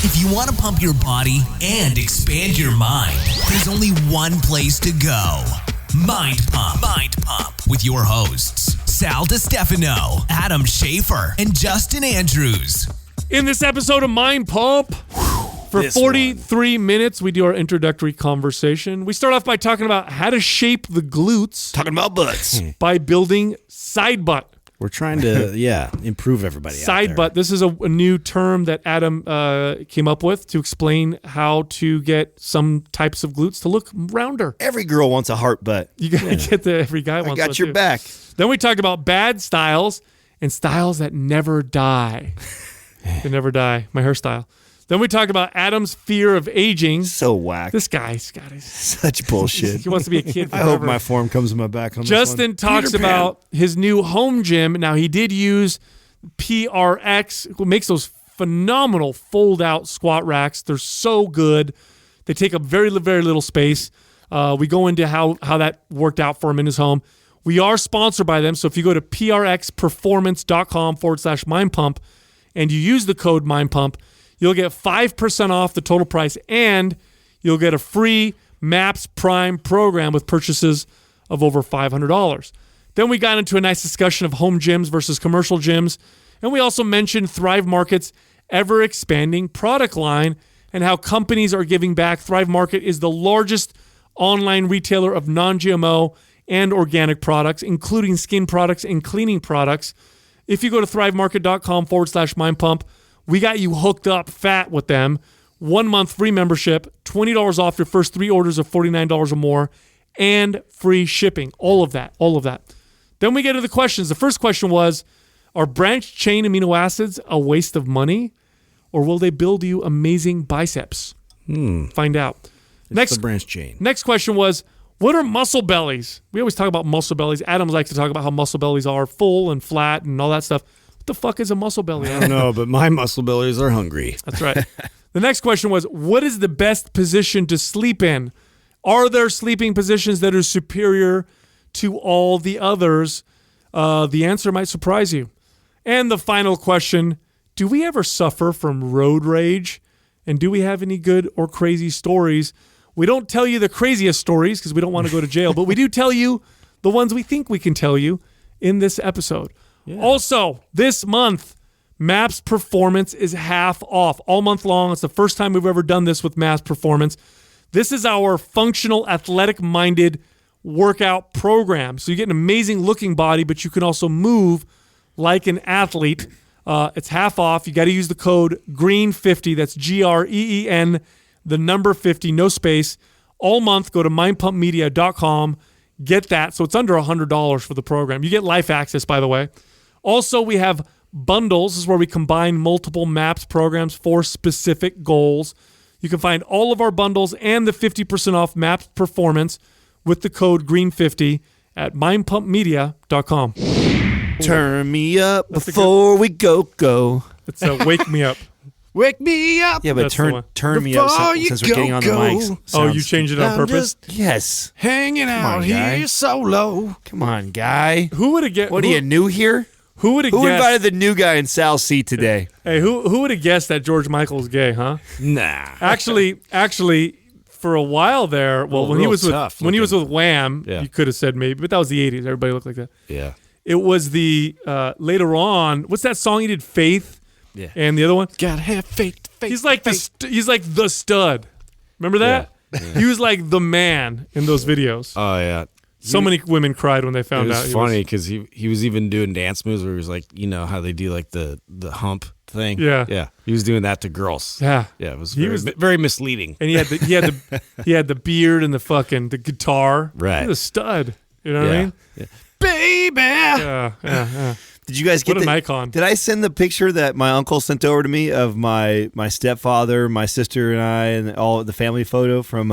If you want to pump your body and expand your mind, there's only one place to go. Mind Pump. Mind Pump with your hosts, Sal DiStefano, Adam Schaefer, and Justin Andrews. In this episode of Mind Pump, for 43 minutes, we do our introductory conversation. We start off by talking about how to shape the glutes. Talking about butts. By building side butt. We're trying to, improve everybody out there. Side butt. This is a new term that Adam came up with to explain how to get some types of glutes to look rounder. Every girl wants a heart butt. You got to get every guy wants one. I got your back. Then we talked about bad styles and styles that never die. They never die. My hairstyle. Then we talk about Adam's fear of aging. So whack. This guy's got such bullshit. He wants to be a kid forever. I hope my form comes in my back on Justin this one. talks about his new home gym. Now, he did use PRX, who makes those phenomenal fold-out squat racks. They're so good. They take up very, very little space. We go into how that worked out for him in his home. We are sponsored by them, so if you go to prxperformance.com/mindpump and you use the code mindpump, you'll get 5% off the total price, and you'll get a free MAPS Prime program with purchases of over $500. Then we got into a nice discussion of home gyms versus commercial gyms, and we also mentioned Thrive Market's ever-expanding product line and how companies are giving back. Thrive Market is the largest online retailer of non-GMO and organic products, including skin products and cleaning products. If you go to thrivemarket.com/mindpump, we got you hooked up fat with them. 1 month free membership, $20 off your first 3 orders of $49 or more, and free shipping. All of that. Then we get to the questions. The first question was, are branched chain amino acids a waste of money, or will they build you amazing biceps? Find out. Next, the branched chain. Next question was, what are muscle bellies? We always talk about muscle bellies. Adam likes to talk about how muscle bellies are full and flat and all that stuff. What the fuck is a muscle belly? I don't know, but my muscle bellies are hungry. That's right. The next question was, what is the best position to sleep in? Are there sleeping positions that are superior to all the others? The answer might surprise you. And the final question, do we ever suffer from road rage? And do we have any good or crazy stories? We don't tell you the craziest stories because we don't want to go to jail, but we do tell you the ones we think we can tell you in this episode. Yeah. Also, this month, MAPS Performance is half off all month long. It's the first time we've ever done this with MAPS Performance. This is our functional, athletic-minded workout program. So you get an amazing-looking body, but you can also move like an athlete. It's half off. You got to use the code GREEN50. That's GREEN, the number 50, no space. All month, go to mindpumpmedia.com. Get that. So it's under $100 for the program. You get life access, by the way. Also, we have bundles. This is where we combine multiple MAPS programs for specific goals. You can find all of our bundles and the 50% off MAPS Performance with the code GREEN50 at mindpumpmedia.com. Turn me up before we go. It's Wake Me Up. Wake me up. Yeah, but turn me up since we're getting on the mics. Oh, you changed it on purpose? Yes. Hanging out here solo. Come on, guy. Who would have guessed? What are you, new here? Who would have guessed? Who invited the new guy in Sal's seat today? Hey, who would have guessed that George Michael's gay, huh? Nah. Actually, for a while there, when he was with Wham, you could have said maybe, but that was the 80s. Everybody looked like that. Yeah. It was the later on. What's that song he did? Faith. Yeah. And the other one. Gotta have faith. He's like the stud. Remember that? Yeah. He was like the man in those videos. Oh yeah. So many women cried when they found out. It was funny because he was even doing dance moves where he was like, you know how they do like the hump thing. Yeah. Yeah. He was doing that to girls. Yeah. Yeah. It was very misleading. And he had the beard and the guitar. Right. He was a stud. You know what I mean? Yeah. Baby. Yeah. Did you guys get an icon? Did I send the picture that my uncle sent over to me of my stepfather, my sister, and I, and all the family photo from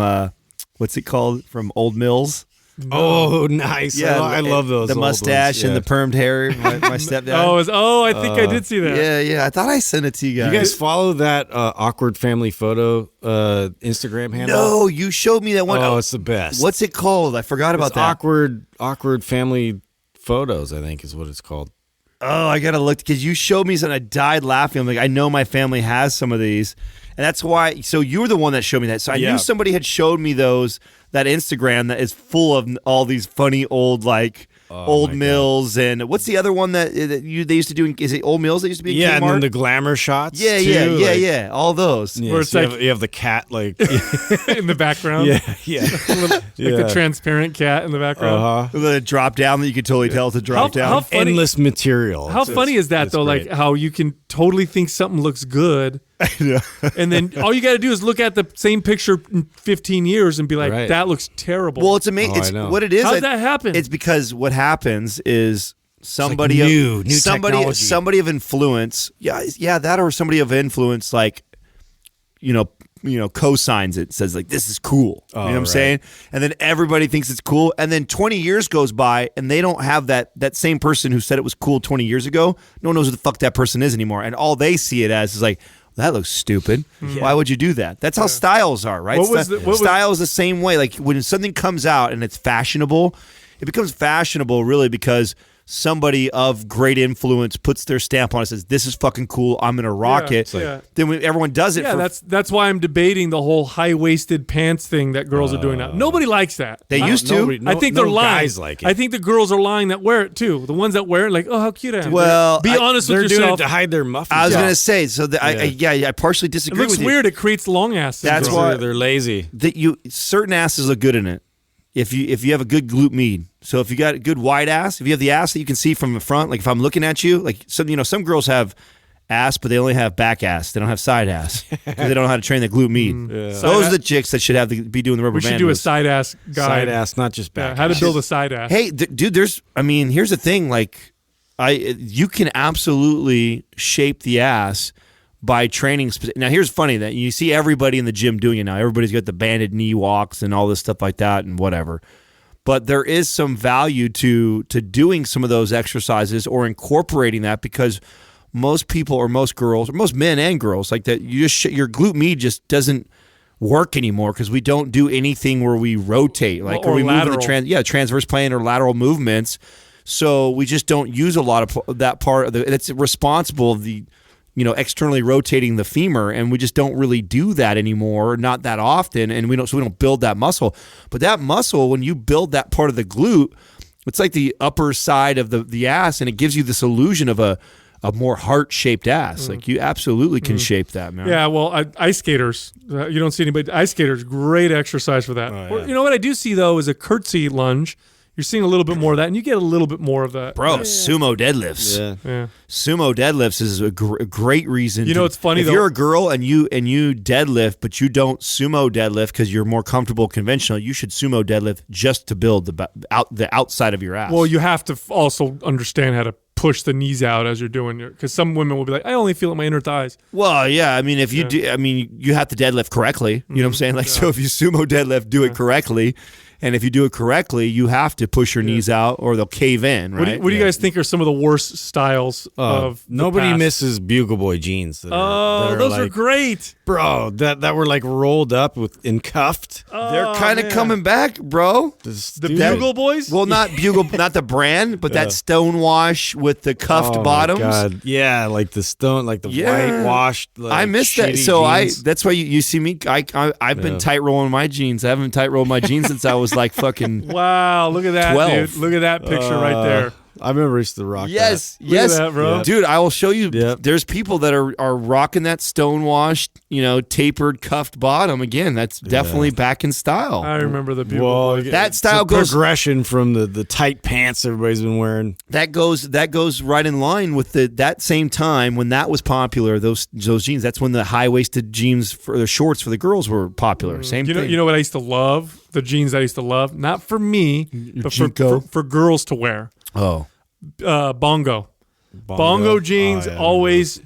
what's it called? From Old Mills. Oh, nice. Yeah, I love those. The mustache and the permed hair. My stepdad. I think I did see that. Yeah. I thought I sent it to you guys. You guys follow that awkward family photo Instagram handle? No, you showed me that one. Oh, it's the best. What's it called? I forgot about that. Awkward family photos, I think is what it's called. oh, I gotta look because you showed me something. I died laughing. I'm like, I know my family has some of these, and that's why. So you were the one that showed me that. So I knew somebody had showed me that Instagram that is full of all these funny old Old Mills and what's the other one that they used to do? Is it Old Mills that used to be? Yeah, in and then the glamour shots. Yeah, too, yeah. All those. Yeah, Where it's so like you have the cat in the background. yeah. The transparent cat in the background. The drop down that you could totally tell it's a drop down. How funny, Endless material. How funny is that though? great. Like how you can totally think something looks good, and then all you got to do is look at the same picture in 15 years and be like, Right. that looks terrible. Well, it's amazing. I It's know. what it is. How did that happen? It's because what happens is somebody new technology. somebody of influence. Yeah, that or somebody of influence, co-signs it, says like this is cool. You know what I'm saying? And then everybody thinks it's cool. And then 20 years goes by and they don't have that same person who said it was cool 20 years ago. No one knows who the fuck that person is anymore. And all they see it as is like, that looks stupid. Why would you do that? That's how styles are, right? Style is the same way. Like when something comes out and it's fashionable, it becomes fashionable really because somebody of great influence puts their stamp on it, says this is fucking cool, I'm gonna rock it. Then when everyone does it, that's why I'm debating the whole high-waisted pants thing that girls are doing now. Nobody likes that. They used to. I think they're lying. Guys like it. I think the girls are lying that wear it too. The ones that wear it, like, oh, how cute I am. Well, be honest They're with doing yourself. it to hide their muffins. I was gonna say so. I partially It disagree looks with you. weird. It creates long ass syndrome. That's why- they're lazy. That certain asses look good in it. If you have a good glute med, so if you got a good wide ass, if you have the ass that you can see from the front, like if I'm looking at you, like some girls have ass, but they only have back ass. They don't have side ass because they don't know how to train the glute med. Those are the chicks that should be doing the rubber band. We should do a moves. side ass guide. Side ass, not just back. How to ass. build a side ass. Hey, dude, here's the thing. Like, you can absolutely shape the ass by training. Now, here's funny that you see everybody in the gym doing it now. Everybody's got the banded knee walks and all this stuff like that and whatever. But there is some value to doing some of those exercises or incorporating that because most people or most girls or most men and girls like that, your glute med just doesn't work anymore because we don't do anything where we rotate, like or we lateral. move the transverse plane or lateral movements. So we just don't use a lot of that part of that's responsible of the externally rotating the femur, and we just don't really do that anymore, not that often, and we don't build that muscle. But that muscle, when you build that part of the glute, it's like the upper side of the ass, and it gives you this illusion of a more heart-shaped ass. Like you absolutely can shape that, man. Yeah, well, ice skaters. You don't see anybody. Ice skaters, great exercise for that. Or, you know what I do see though is a curtsy lunge. You're seeing a little bit more of that, and you get a little bit more of that. Bro, sumo deadlifts. Yeah. Sumo deadlifts is a great reason. You know, it's funny, if though. you're a girl and you deadlift, but you don't sumo deadlift because you're more comfortable conventional, you should sumo deadlift just to build the outside of your ass. Well, you have to also understand how to push the knees out as you're doing it, because some women will be like, I only feel it in my inner thighs. Well, yeah. I mean, if you do, I mean, you have to deadlift correctly. You know what I'm saying? Like, so if you sumo deadlift, do it correctly. And if you do it correctly, you have to push your knees out or they'll cave in, right? What do you guys think are some of the worst styles of the Nobody past? misses Bugle Boy jeans. That are Those are like, great. bro. That were like rolled up and cuffed. They're kind of coming back, bro. The Bugle Boys? Well, not Bugle, not the brand, but that stonewash with the cuffed Oh, bottoms. my God. Yeah, like the stone, like the whitewashed. Like, I missed that. shitty So jeans. that's why you see me. I've been tight rolling my jeans. I haven't tight rolled my jeans since I was like fucking. Wow, look at that, 12. dude. Look at that picture right there. I remember used to rock. Yes, Look at that, bro. Yeah. dude. I will show you. Yep. There's people that are rocking that stonewashed, tapered, cuffed bottom. Again, that's definitely back in style. I remember the Bugle Well, Boys. That it's style a goes. progression from the tight pants everybody's been wearing. That goes right in line with that same time when that was popular. Those jeans. That's when the high waisted jeans for the shorts for the girls were popular. Same thing. You know what I used to love? The jeans I used to love, not for me, but for girls to wear. Oh, Bongo jeans always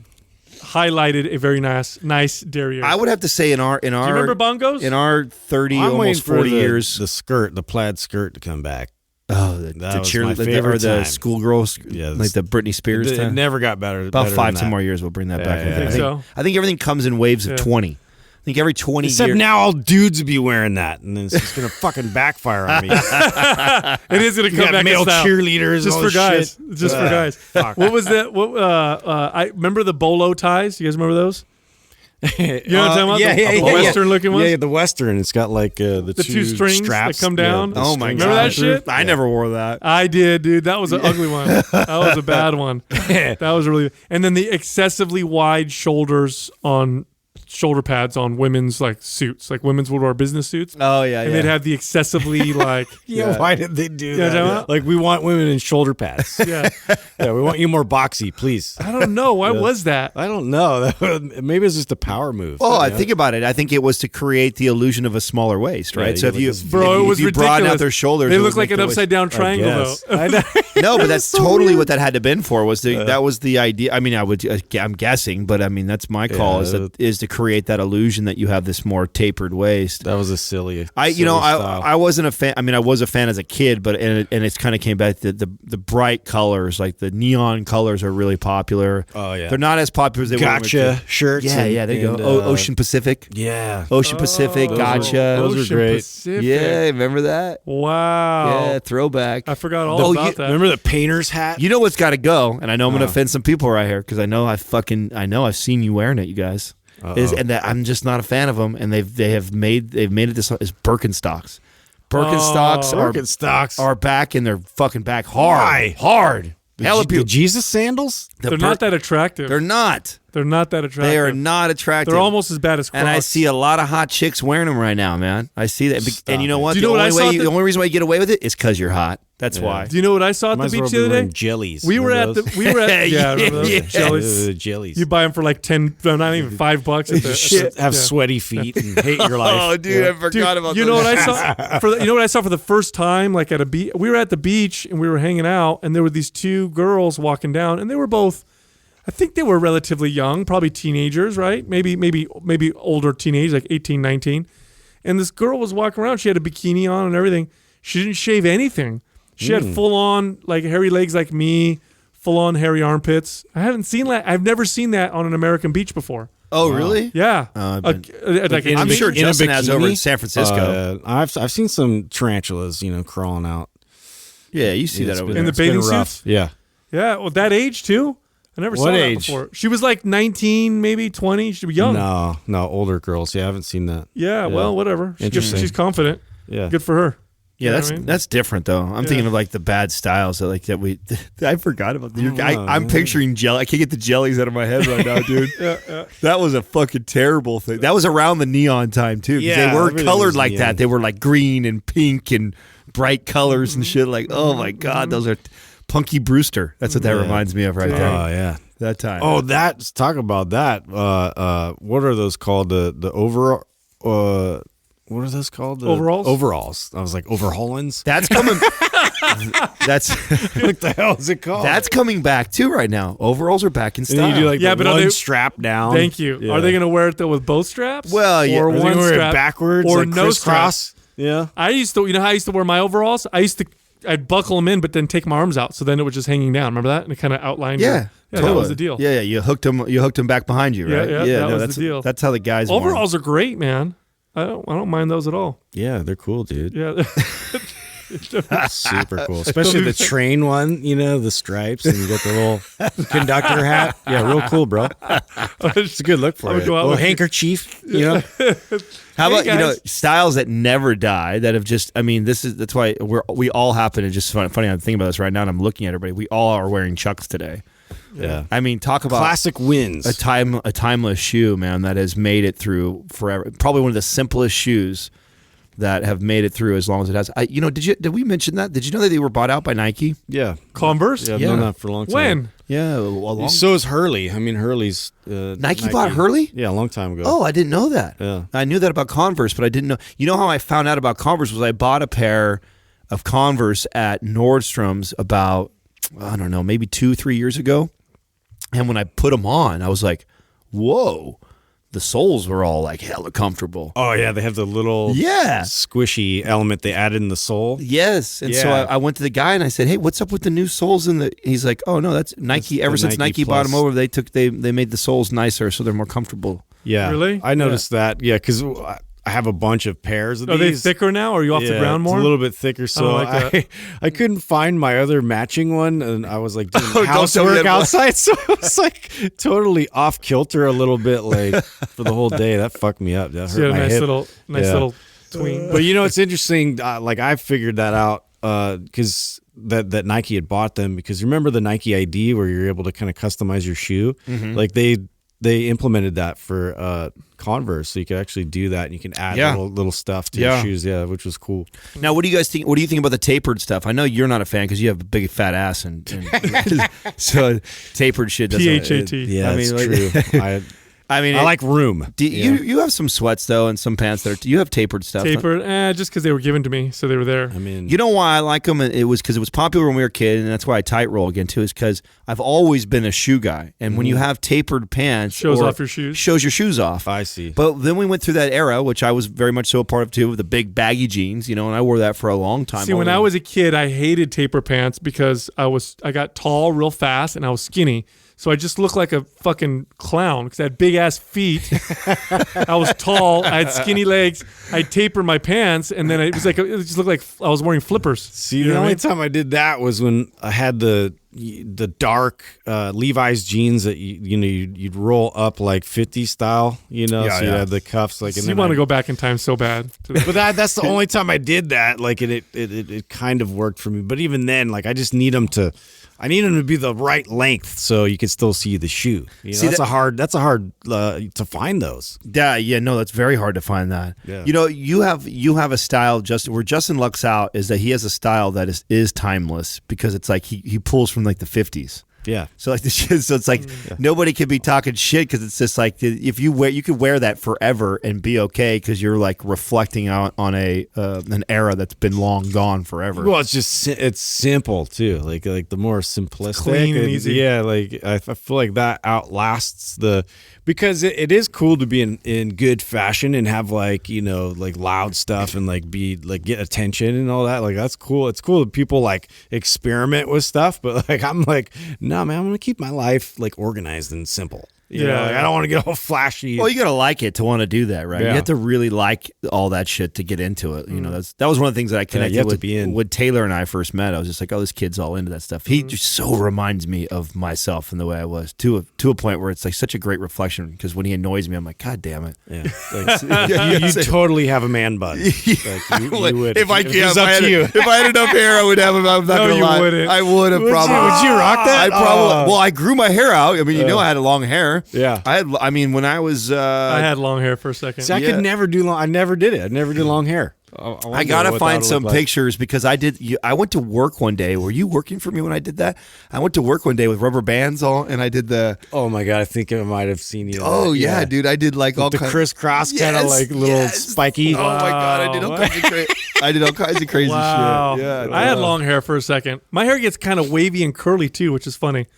highlighted a very nice derriere. I would have to say in our Do you remember Bongos? in our 30 I'm almost waiting for 40 years. the plaid skirt to come back. Oh, the That was my cheerleader favorite or the time. schoolgirls, Yeah, like the Britney Spears It time. never got better. About better 5 than 10 that. more years, we'll bring that back. Yeah, I yeah. think, So? I think everything comes in waves of 20. think every 20 Except years. now all dudes would be wearing that, and then it's just gonna fucking backfire on me. It is going to You come got back male in style. cheerleaders, Just all for this guys. shit. Just for guys. Fuck. What was that? I remember the bolo ties. You guys remember those? You know what I'm talking about? Yeah, the Western looking ones. Yeah, the Western. It's got like the two strings straps that come down. the Oh my strings god! Remember that come through. shit? I never wore that. I did, dude. That was an ugly one. That was a bad one. That was really. And then the excessively wide shoulders on shoulder pads on women's like suits, like women's would wear business suits. Oh yeah, And they'd have the excessively like. Yeah, why did they do Yeah, that? know what? Like we want women in shoulder pads. Yeah. Yeah, we want you more boxy, please. I don't know. Why was that? I don't know. Maybe it's just a power move. Oh, I think about it. I think it was to create the illusion of a smaller waist, right? Yeah, so if like you, this- Bro, it if was you ridiculous. broaden out their shoulders, They it look would like make an the waist- upside down triangle, guess. though. No, but that's totally what that had to been for. Was that was the idea? I mean, I'm guessing, but I mean that's my call. Yeah. Is to create that illusion that you have this more tapered waist. That was a silly. I wasn't a fan. I mean, I was a fan as a kid, but and it's kind of came back to the bright colors, like the neon colors, are really popular. Oh yeah, they're not as popular as they were. gotcha shirts. Yeah, and, yeah. There you and, go. Ocean Pacific. Yeah. Ocean Pacific. Gotcha. those are Ocean great. Pacific. Yeah, remember that? Wow. Yeah, throwback. I forgot all about that. Remember the painter's hat? You know what's got to go, and I know I'm going to offend some people right here because I know I've seen you wearing it, you guys. And that I'm just not a fan of them, and they have made it this as Birkenstocks. Birkenstocks are back, and they're fucking back hard. Hard. Hella the people. Jesus sandals? They're not that attractive. They're not. They're not that attractive. They are not attractive. They're almost as bad as Crocs. And I see a lot of hot chicks wearing them right now, man. I see that. Stop and you know it. what? Do you know what I saw The only reason why you get away with it is because you're hot. That's why. Do you know what I saw at Might the as well beach be the other wearing day? jellies. We were at yeah, remember those? Yeah. Jellies. jellies. You buy them for like not even $5 at the Shit, have yeah. sweaty feet and hate your life. Oh, dude, I forgot about you those. know what I saw you know what I saw for the first time, like at a beach. We were at the beach and we were hanging out, and there were these two girls walking down, and they were both, I think they were relatively young, probably teenagers, right? Maybe older teenagers, like 18, 19. And this girl was walking around. She had a bikini on and everything. She didn't shave anything. She had full on like hairy legs like me, full on hairy armpits. I've never seen that on an American beach before. Oh, really? Yeah. I'm sure Justin has over in San Francisco. I've seen some tarantulas, crawling out. Yeah, you see that over there. In the It's been bathing rough. suits? Yeah. Yeah, well, that age too? I never saw What that age? before. She was like 19, maybe 20. She was young. No, older girls. Yeah, I haven't seen that. Yeah, well, whatever. Interesting. She's confident. Yeah. Good for her. Yeah, You know that's what I mean? that's different though. I'm thinking of like the bad styles that we. I forgot about. I'm picturing jelly. I can't get the jellies out of my head right now, dude. That was a fucking terrible thing. That was around the neon time too. 'Cause Yeah, they were everything colored was like neon. that. They were like green and pink and bright colors and shit. Like, oh my god, those are Punky Brewster. That's what that reminds me of right there. Oh yeah. That time. Oh, talk about that. What are those called? The over. What are those called? Overalls? Overalls. I was like overhaulings. That's coming. That's What the hell is it called? that's coming back too right now. Overalls are back in and style. then you do like Yeah, the but are one they- strap down. Thank you. Yeah. Are they going to wear it though with both straps? Well, yeah. Or Are they one gonna wear it strap backwards, or like no crisscross? straps? Yeah. I used to, how I used to wear my overalls? I'd buckle them in, but then take my arms out, so then it was just hanging down. Remember that? And it kind of outlined. Yeah, that was the deal. Yeah, you hooked them back behind you, right? Yeah, that was that's the deal. That's how the guys wore 'em. Overalls are great, man. I don't mind those at all. Yeah, they're cool, dude. Yeah. Super cool. Especially the train one, the stripes, and you got the little conductor hat. Yeah, real cool, bro. It's a good look for I would it. go out Little with you. handkerchief, How about guys. styles that never die that have just? I mean, that's why we all happen to just funny. I'm thinking about this right now, and I'm looking at everybody. We all are wearing Chucks today. Yeah. I mean, talk about Classic wins. a timeless shoe, man, that has made it through forever. Probably one of the simplest shoes that have made it through as long as it has. Did we mention that? Did you know that they were bought out by Nike? Yeah. Converse? Yeah, I've Yeah. known that for a long time. When? Yeah, a long. So is Hurley. I mean, Hurley's... Nike bought Hurley? Yeah, a long time ago. Oh, I didn't know that. Yeah. I knew that about Converse, but I didn't know. You know how I found out about Converse was I bought a pair of Converse at Nordstrom's about, I don't know, maybe 2-3 years ago. And when I put them on, I was like, whoa, the soles were all like hella comfortable. Oh, yeah, they have the little squishy element they added in the sole. Yes. And so Yeah. I went to the guy and I said, hey, what's up with the new soles in the, he's like, oh no, that's Nike. That's Ever the since Nike Nike bought them Plus. over, they made the soles nicer so they're more comfortable. Yeah. Really? I noticed that. Yeah, because I have a bunch of pairs of Are these. they thicker now? Or are you off the ground more? It's a little bit thicker. So like I couldn't find my other matching one, and I was like doing Don't housework tell me outside. So it was like totally off kilter a little bit, like for the whole day. That fucked me up. That So you hurt had a my nice hip. little tween. But it's interesting. Like I figured that out because that Nike had bought them, because remember the Nike ID where you're able to kind of customize your shoe. Like they implemented that for Converse, so you could actually do that, and you can add little stuff to your shoes. Yeah, which was cool. Now, what do you guys think? What do you think about the tapered stuff? I know you're not a fan because you have a big fat ass, and so tapered shit doesn't. PHAT. Yeah, I mean, true. I like room. You have some sweats though, and some pants that are. You have tapered stuff. Tapered, just because they were given to me, so they were there. I mean, you know why I like them? It was because it was popular when we were a kid, and that's why I tight roll again too. Is because I've always been a shoe guy, and when you have tapered pants, shows off your shoes. Shows your shoes off. I see. But then we went through that era, which I was very much so a part of too, with the big baggy jeans, and I wore that for a long time. See, when I was a kid, I hated taper pants because I got tall real fast and I was skinny. So I just looked like a fucking clown because I had big ass feet. I was tall. I had skinny legs. I tapered my pants, and then it just looked like I was wearing flippers. See, the only time I did that was when I had the dark Levi's jeans that you'd roll up like 50 style. So you had the cuffs like. So and you want to go back in time so bad. But that's the only time I did that. Like it kind of worked for me. But even then, like I just need them to. I need them to be the right length so you can still see the shoe. See, that's a hard to find those. Yeah, no, that's very hard to find that. Yeah. You have a style, Justin. Where Justin lucks out is that he has a style that is timeless because it's like he pulls from like the 50s. Yeah. So like the shit. So it's like nobody could be talking shit because it's just like if you could wear that forever and be okay because you're like reflecting out on an era that's been long gone forever. Well, it's simple too. Like the more simplistic, clean and easy. Yeah, like I feel like that outlasts because it is cool to be in good fashion and have like loud stuff and like be like get attention and all that. Like that's cool. It's cool that people like experiment with stuff, but like I'm like, no man, I'm gonna keep my life like organized and simple. You know, like, I don't want to get all flashy. Well, you gotta like it to want to do that, right? Yeah. You have to really like all that shit to get into it. That was one of the things that I connected with when Taylor and I first met. I was just like, oh, this kid's all into that stuff. He just so reminds me of myself and the way I was to a point where it's like such a great reflection because when he annoys me, I'm like, God damn it. Yeah. Like, you totally have a man bun. Like, you would. If I had enough hair, I would have him. I'm not gonna lie. Wouldn't. I would have probably. Would you rock that? I grew my hair out. I mean, I had long hair. Yeah. When I was I had long hair for a second. See, I could never do long. I never did it. I never did long hair. I gotta find some pictures because I went to work one day. Were you working for me when I did that? I went to work one day with rubber bands on, and I did the. Oh my god! I think I might have seen you. Oh yeah, dude! I did like all the crisscross kind of like little spiky. Oh my god! I did all kinds of crazy. I did all kinds of crazy shit. Yeah, I had long hair for a second. My hair gets kind of wavy and curly too, which is funny.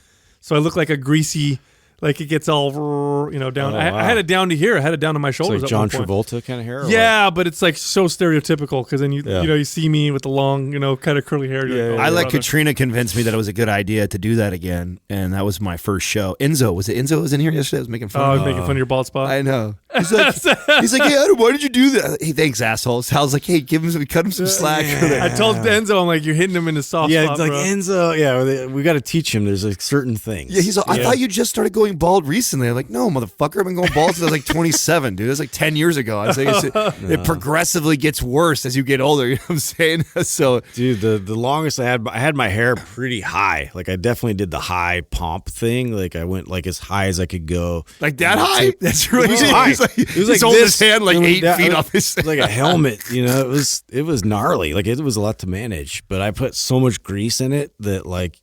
So I look like a greasy. Like it gets all, down. I had it down to here. I had it down to my shoulders. It's like John Travolta kind of hair. Yeah, but it's like so stereotypical because then you see me with the long, kind of curly hair. I let Katrina convince me that it was a good idea to do that again, and that was my first show. Enzo was in here yesterday? I was making fun. I was making fun of your bald spot. I know. He's like, hey Adam, why did you do that? Hey, thanks, asshole. Sal's like, hey, cut him some slack. I told Enzo, I'm like, you're hitting him in the soft spot. Yeah, it's like bro. Enzo. Yeah, we got to teach him. There's like certain things. Yeah, he's like, I thought you just started going bald recently. I'm like, no, motherfucker, I've been going bald since I was like 27, dude. That's like 10 years ago. I was like, it progressively gets worse as you get older. You know what I'm saying? So, dude, the longest I had my hair pretty high. Like I definitely did the high pomp thing. Like I went like as high as I could go. Like that high? That's really high. It was like his hand like 8 feet off his. It was like a helmet. It was gnarly. Like it was a lot to manage. But I put so much grease in it that like.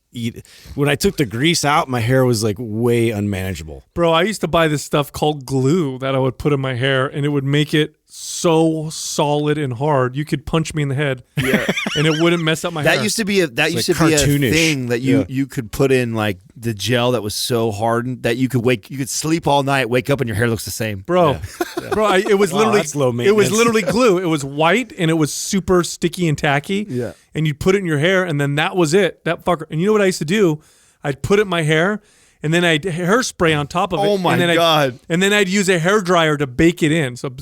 When I took the grease out, my hair was like way unmanageable. Bro, I used to buy this stuff called glue that I would put in my hair, and it would make it so solid and hard you could punch me in the head. Yeah, and it wouldn't mess up my hair. That used to be a thing that you could put in like the gel that was so hardened that you could sleep all night, wake up, and your hair looks the same. Bro, it was literally that's low maintenance. It was literally glue. It was white and it was super sticky and tacky. Yeah. And you'd put it in your hair, and then that was it. That fucker. And you know what I used to do? I'd put it in my hair, and then I'd hairspray on top of it. Oh my God. And then I'd use a hair dryer to bake it in. So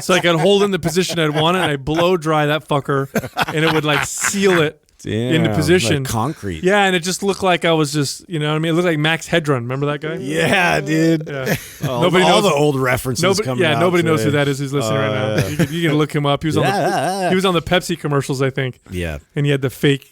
so I could hold in the position I'd want it, and I'd blow dry that fucker, and it would like seal it into position. Like concrete. Yeah, and it just looked like I was just, you know what I mean? It looked like Max Headrun. Remember that guy? Yeah, dude. Yeah. Nobody knows all the old references coming out. Nobody knows today. who that is who's listening right now. You can look him up. He was on the Pepsi commercials, I think. Yeah. And he had the fake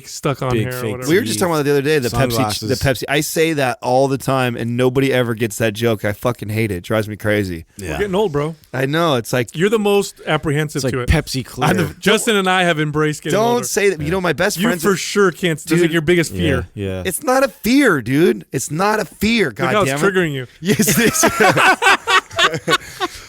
stuck on Big hair or fake whatever. We were just talking about it the other day, the Pepsi. I say that all the time, and nobody ever gets that joke. I fucking hate it. It drives me crazy. We're getting old, bro. I know. It's like You're the most apprehensive It's like to it. Pepsi Clear. Justin and I have embraced getting older. don't say that. You know, my best You friends. for sure can't. This is like your biggest fear. Yeah. It's not a fear, dude. It's not a fear. God Look how damn it's it. triggering you. Yes, it is.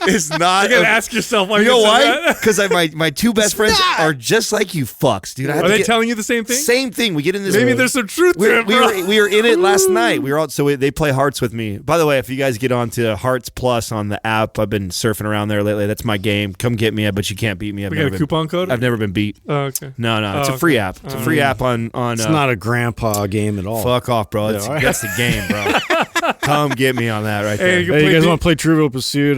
It's not. You gotta ask yourself why You know say why? that. Because my two best friends are just like you fucks, dude. I have Are to they get- telling you the same thing? Same thing. We get in this. Maybe there's some truth to it, bro. We were in it last night. We were out, so they play Hearts with me. By the way, if you guys get onto Hearts Plus on the app, I've been surfing around there lately. That's my game. Come get me. I bet you can't beat me. We got a coupon code? I've never been beat. Oh, okay. No. It's a free app. It's a free app on. It's not a grandpa game at all. Fuck off, bro. That's the game, bro. Come get me on that right there. Hey, Hey, you guys want to play Trivial Pursuit?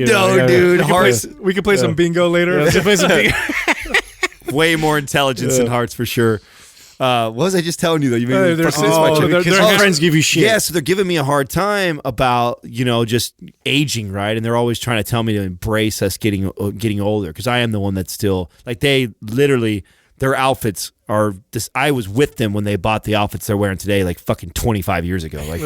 Dude. Hearts. We can play some bingo later. Let's play some big. Way more intelligence than Hearts for sure. What was I just telling you though? You made me they're fucking this much. they're- Because all friends give you shit. Yeah, so they're giving me a hard time about, just aging, right? And they're always trying to tell me to embrace us getting older, because I am the one that's still, like, they literally, their outfits are this. I was with them when they bought the outfits they're wearing today, like fucking 25 years ago. Like,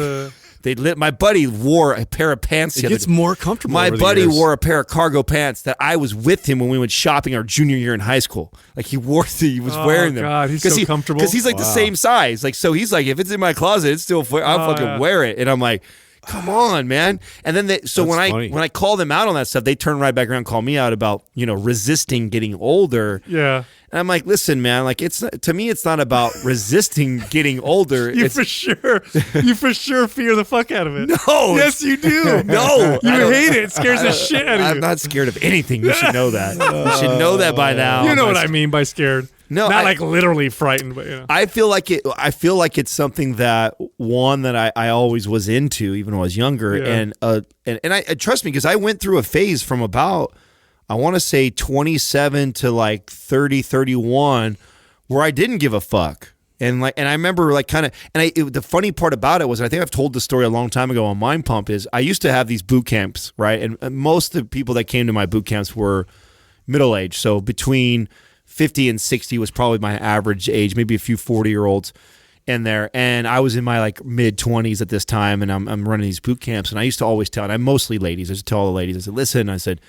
my buddy wore a pair of pants. It gets more comfortable. My over the buddy years. wore a pair of cargo pants that I was with him when we went shopping our junior year in high school. Like, he was wearing them. God, he's so comfortable. Because he's like the same size. Like, so he's like, if it's in my closet, it's still. I'll fucking wear it. And I'm like, come on, man. And then when I call them out on that stuff, they turn right back around and call me out about resisting getting older. Yeah. And I'm like, listen, man. Like, to me, it's not about resisting getting older. You for sure fear the fuck out of it. No. Yes, you do. No. You hate it. It scares the shit out of you. I'm not scared of anything. You should know that. You should know that by now. You know what I mean by scared. No, not like literally frightened, but I feel like it's something that I always was into, even when I was younger, and I trust me, because I went through a phase from about, I want to say 27 to like 30, 31, where I didn't give a fuck. And I remember the funny part about it was, I think I've told the story a long time ago on Mind Pump, is I used to have these boot camps, right? And most of the people that came to my boot camps were middle age. So between 50 and 60 was probably my average age, maybe a few 40-year-olds in there. And I was in my like mid 20s at this time, and I'm running these boot camps. And I used to always tell, and I'm mostly ladies, I used to tell all the ladies, I said, listen, I said,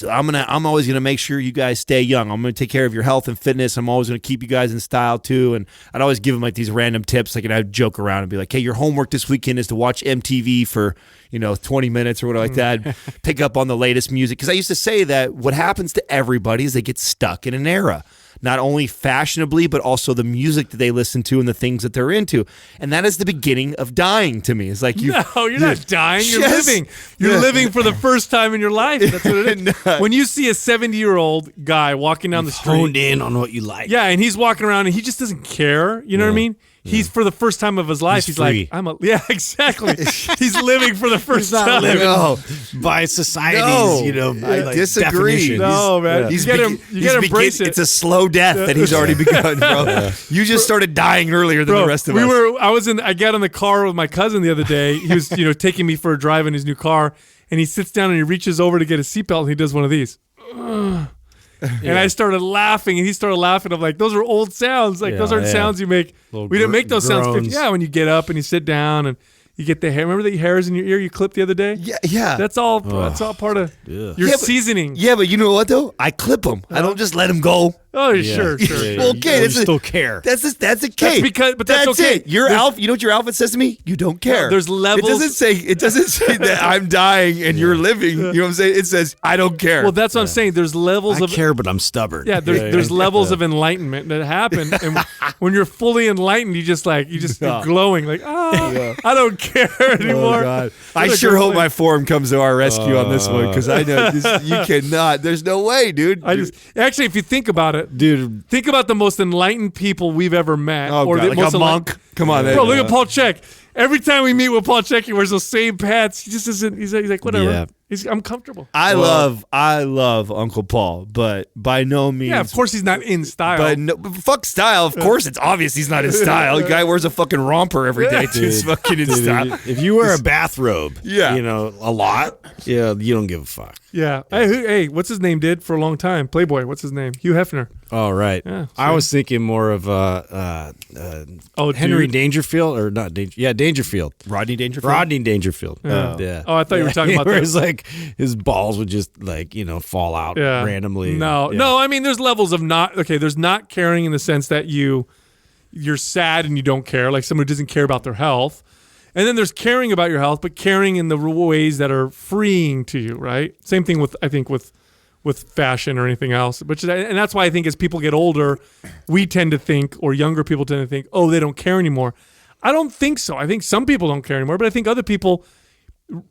I'm always gonna make sure you guys stay young. I'm gonna take care of your health and fitness. I'm always gonna keep you guys in style too. And I'd always give them like these random tips, like, and I'd joke around and be like, hey, your homework this weekend is to watch MTV for 20 minutes or whatever like that. Pick up on the latest music, because I used to say that what happens to everybody is they get stuck in an era. Not only fashionably, but also the music that they listen to and the things that they're into. And that is the beginning of dying to me. It's like you're not dying. You're living. You're living for the first time in your life. That's what it is. When you see a 70-year-old guy walking down the street. Honed in on what you like. Yeah, and he's walking around and he just doesn't care. You know what I mean? He's for the first time of his life. He's free. like, exactly. He's living for the first time. Living by society's, I disagree. definition. No, man. You gotta embrace it. It's a slow death that he's already begun, bro. You just started dying earlier than the rest of us. I got in the car with my cousin the other day. He was, taking me for a drive in his new car, and he sits down and he reaches over to get a seatbelt, and he does one of these. And I started laughing, and he started laughing. I'm like, those are old sounds. Like, those aren't sounds you make. We didn't make those sounds. When you get up and you sit down and you get the hair. Remember the hairs in your ear you clipped the other day? Yeah. That's all part of your seasoning. Yeah, but you know what though? I clip them. I don't just let them go. Oh, sure. Well, okay, you still care. That's a case. That's okay. It. Your outfit. You know what your outfit says to me? You don't care. No, there's levels. It doesn't say that I'm dying and you're living. You know what I'm saying? It says I don't care. Well, that's what I'm saying. There's levels of care, but I'm stubborn. Yeah, there's levels of enlightenment that happen, and when you're fully enlightened, you're glowing like, I don't care anymore. Oh, God. I sure hope my form comes to our rescue on this one, because I know you cannot. There's no way, dude. Actually, if you think about it, dude, think about the most enlightened people we've ever met. Oh, God, like a monk. Come on, bro. Look at Paul Chek. Every time we meet with Paul Chek, he wears those same pants. He just isn't. He's like whatever. Yeah. I'm comfortable. I love Uncle Paul, but by no means. Yeah, of course he's not in style. But fuck style. Of course, it's obvious he's not in style. The guy wears a fucking romper every day. He's fucking in style. If you wear a bathrobe, Yeah. a lot, you don't give a fuck. Yeah. Hey, what's his name? Did for a long time. Playboy. What's his name? Hugh Hefner. Oh, right. Yeah, I was thinking more of Henry dude. Dangerfield or not Dangerfield. Rodney Dangerfield. Rodney Dangerfield. Yeah. Oh, I thought you were talking about where that. it's like his balls would just fall out randomly. No. I mean, there's levels of not. Okay, there's not caring in the sense that you're sad and you don't care, like someone who doesn't care about their health. And then there's caring about your health, but caring in the ways that are freeing to you, right? Same thing with fashion or anything else. And that's why I think as people get older, we tend to think, or younger people tend to think, oh, they don't care anymore. I don't think so. I think some people don't care anymore, but I think other people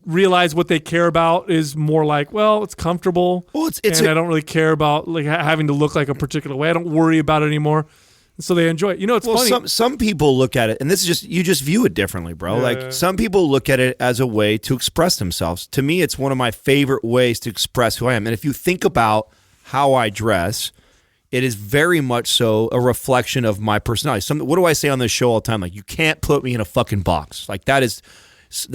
realize what they care about is more like, well, it's comfortable. Well, I don't really care about like having to look like a particular way. I don't worry about it anymore. So they enjoy it. It's funny. Some people look at it, and this is you just view it differently, bro. Yeah. Like some people look at it as a way to express themselves. To me, it's one of my favorite ways to express who I am. And if you think about how I dress, it is very much so a reflection of my personality. What do I say on this show all the time? Like, you can't put me in a fucking box. Like that is.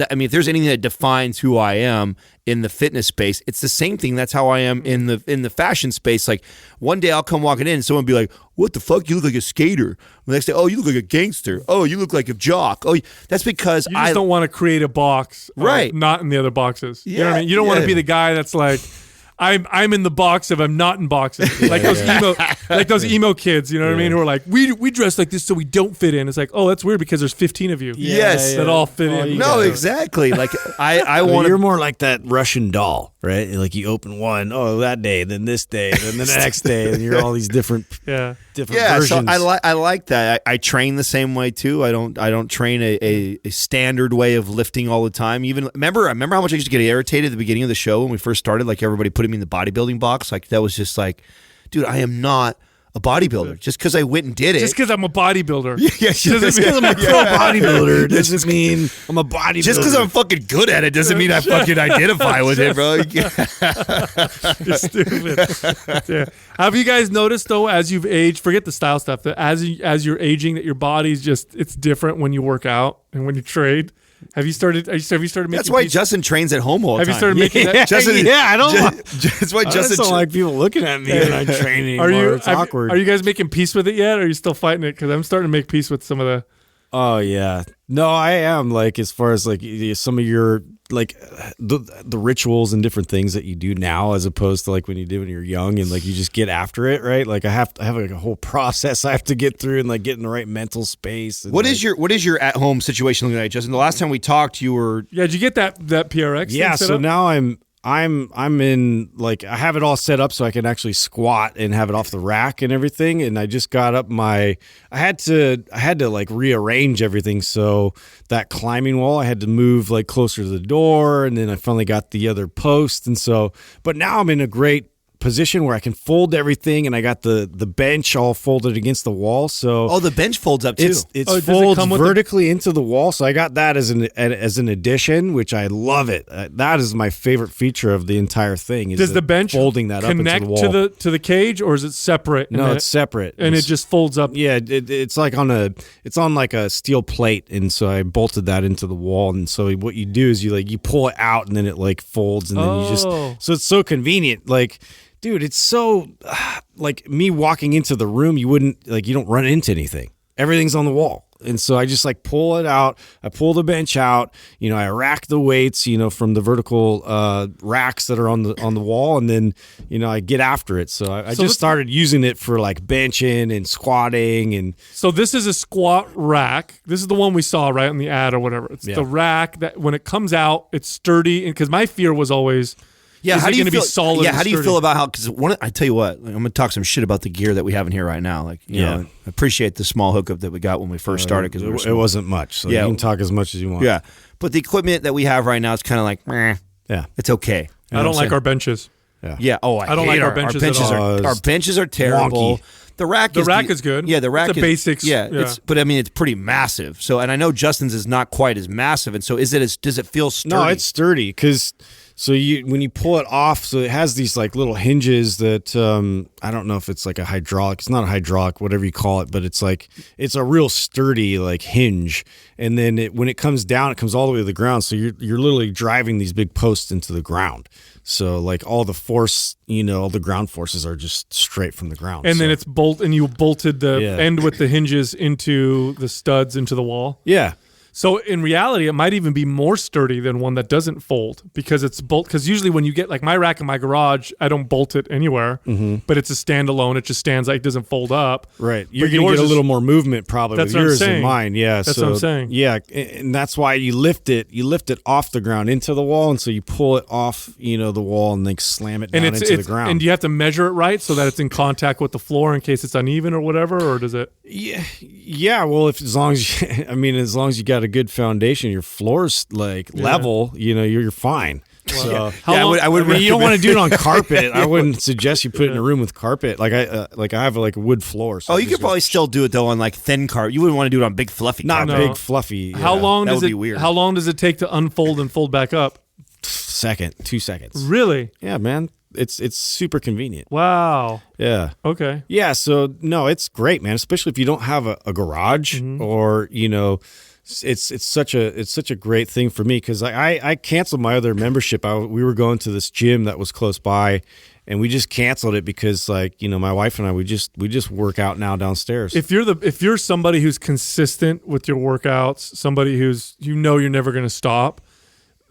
I mean, if there's anything that defines who I am in the fitness space, it's the same thing. That's how I am in the fashion space. Like one day I'll come walking in and someone will be like, "What the fuck? You look like a skater." The next day, "Oh, you look like a gangster." "Oh, you look like a jock." Oh, that's because you just don't want to create a box, right? Not in the other boxes. Yeah, you know what I mean? You don't want to be the guy that's like, I'm in the box of I'm not in boxes. Like those emo kids, you know what I mean? Who are like, we dress like this so we don't fit in. It's like, oh, that's weird because there's 15 of you. Yes. That all fit in. No, exactly. Like I want. You're more like that Russian doll, right? Like you open one, that day, then this day, then the next day, and you're all these different versions. So I like that. I train the same way too. I don't train a standard way of lifting all the time. Even remember how much I used to get irritated at the beginning of the show when we first started. Like everybody putting me in the bodybuilding box. Like that was just like, dude, I am not a bodybuilder. Just because I went and did it. Just because I'm a bodybuilder. Just because I'm a pro bodybuilder doesn't mean I'm a bodybuilder. Just because I'm fucking good at it doesn't mean I fucking identify with it, bro. You're stupid. Yeah. Have you guys noticed though, as you've aged, forget the style stuff, that as you're aging, that your body's it's different when you work out and when you trade? Have you started making? That's why Justin trains at home all the time. Have you started making that? Justin, I don't. That's why Justin. I don't like people looking at me when I'm training. It's awkward. Are you guys making peace with it yet? Or are you still fighting it? Because I'm starting to make peace with some of the. Oh yeah, no, I am like as far as like some of your like the rituals and different things that you do now as opposed to like when you did when you're young and like you just get after it, right? Like I have like a whole process I have to get through and like get in the right mental space. What is your at home situation looking like, Justin? The last time we talked, you were did you get that PRX? Yeah, so now I'm in like I have it all set up so I can actually squat and have it off the rack and everything. And I just got up I had to like rearrange everything. So that climbing wall I had to move like closer to the door, and then I finally got the other post. And so, but now I'm in a great position where I can fold everything, and I got the bench all folded against the wall. So the bench folds up too. It folds vertically into the wall. So I got that as an addition, which I love it. That is my favorite feature of the entire thing. Does the bench folding that connect up into the wall to the cage, or is it separate? No, it's separate, and it just folds up. Yeah, it's like on like a steel plate, and so I bolted that into the wall. And so what you do is you pull it out, and then it like folds, and then you just so it's so convenient. Like, dude, it's so like me walking into the room, you don't run into anything. Everything's on the wall. And so I just like pull it out. I pull the bench out, I rack the weights, from the vertical racks that are on the wall. And then, I get after it. So I just started using it for like benching and squatting. And so this is a squat rack. This is the one we saw right on the ad or whatever. It's the rack that when it comes out, it's sturdy. And because my fear was always, how do you feel? Be solid? Yeah, how do you feel about how? Because I tell you what, I'm gonna talk some shit about the gear that we have in here right now. Like, you know, I appreciate the small hookup that we got when we first started because it wasn't much. So you can talk as much as you want. Yeah, but the equipment that we have right now is kind of like, meh. Yeah, it's okay. I don't like our benches. Yeah. Oh, I don't hate like our benches at all. Our benches are terrible. Wonky. The rack is good. Yeah, the rack the is basics. Yeah, but I mean it's pretty massive. So, and I know Justin's is not quite as massive. And so, does it feel sturdy? No, it's sturdy because when you pull it off, so it has these like little hinges that I don't know if it's like a hydraulic. It's not a hydraulic, whatever you call it, but it's a real sturdy like hinge. And then when it comes down, it comes all the way to the ground. So you're literally driving these big posts into the ground. So like all the force, all the ground forces are just straight from the ground. And then it's you bolted the end with the hinges into the studs into the wall. Yeah. So in reality, it might even be more sturdy than one that doesn't fold because it's bolt. Because usually when you get like my rack in my garage, I don't bolt it anywhere, but it's a standalone. It just stands like it doesn't fold up. Right. You're going to get a little more movement probably with yours than mine. Yeah. That's what I'm saying. Yeah. And that's why you lift it off the ground into the wall. And so you pull it off, the wall and then slam it down into the ground. And do you have to measure it right so that it's in contact with the floor in case it's uneven or whatever? Or does it? Yeah. Yeah. Well, as long as you got a good foundation, your floor's like level, you're fine. So I would. You don't want to do it on carpet. I wouldn't suggest you put it in a room with carpet. Like I have like a wood floor. So you could probably still do it though on like thin carpet. You wouldn't want to do it on big fluffy carpet. Not big fluffy. Yeah. How long that does would it? be weird. How long does it take to unfold and fold back up? 2 seconds. Really? Yeah, man. It's super convenient. Wow. Yeah. Okay. Yeah. So no, it's great, man. Especially if you don't have a garage or it's such a great thing for me because I canceled my other membership. We were going to this gym that was close by, and we just canceled it because my wife and I we just work out now downstairs. If you're somebody who's consistent with your workouts, somebody who's you're never going to stop,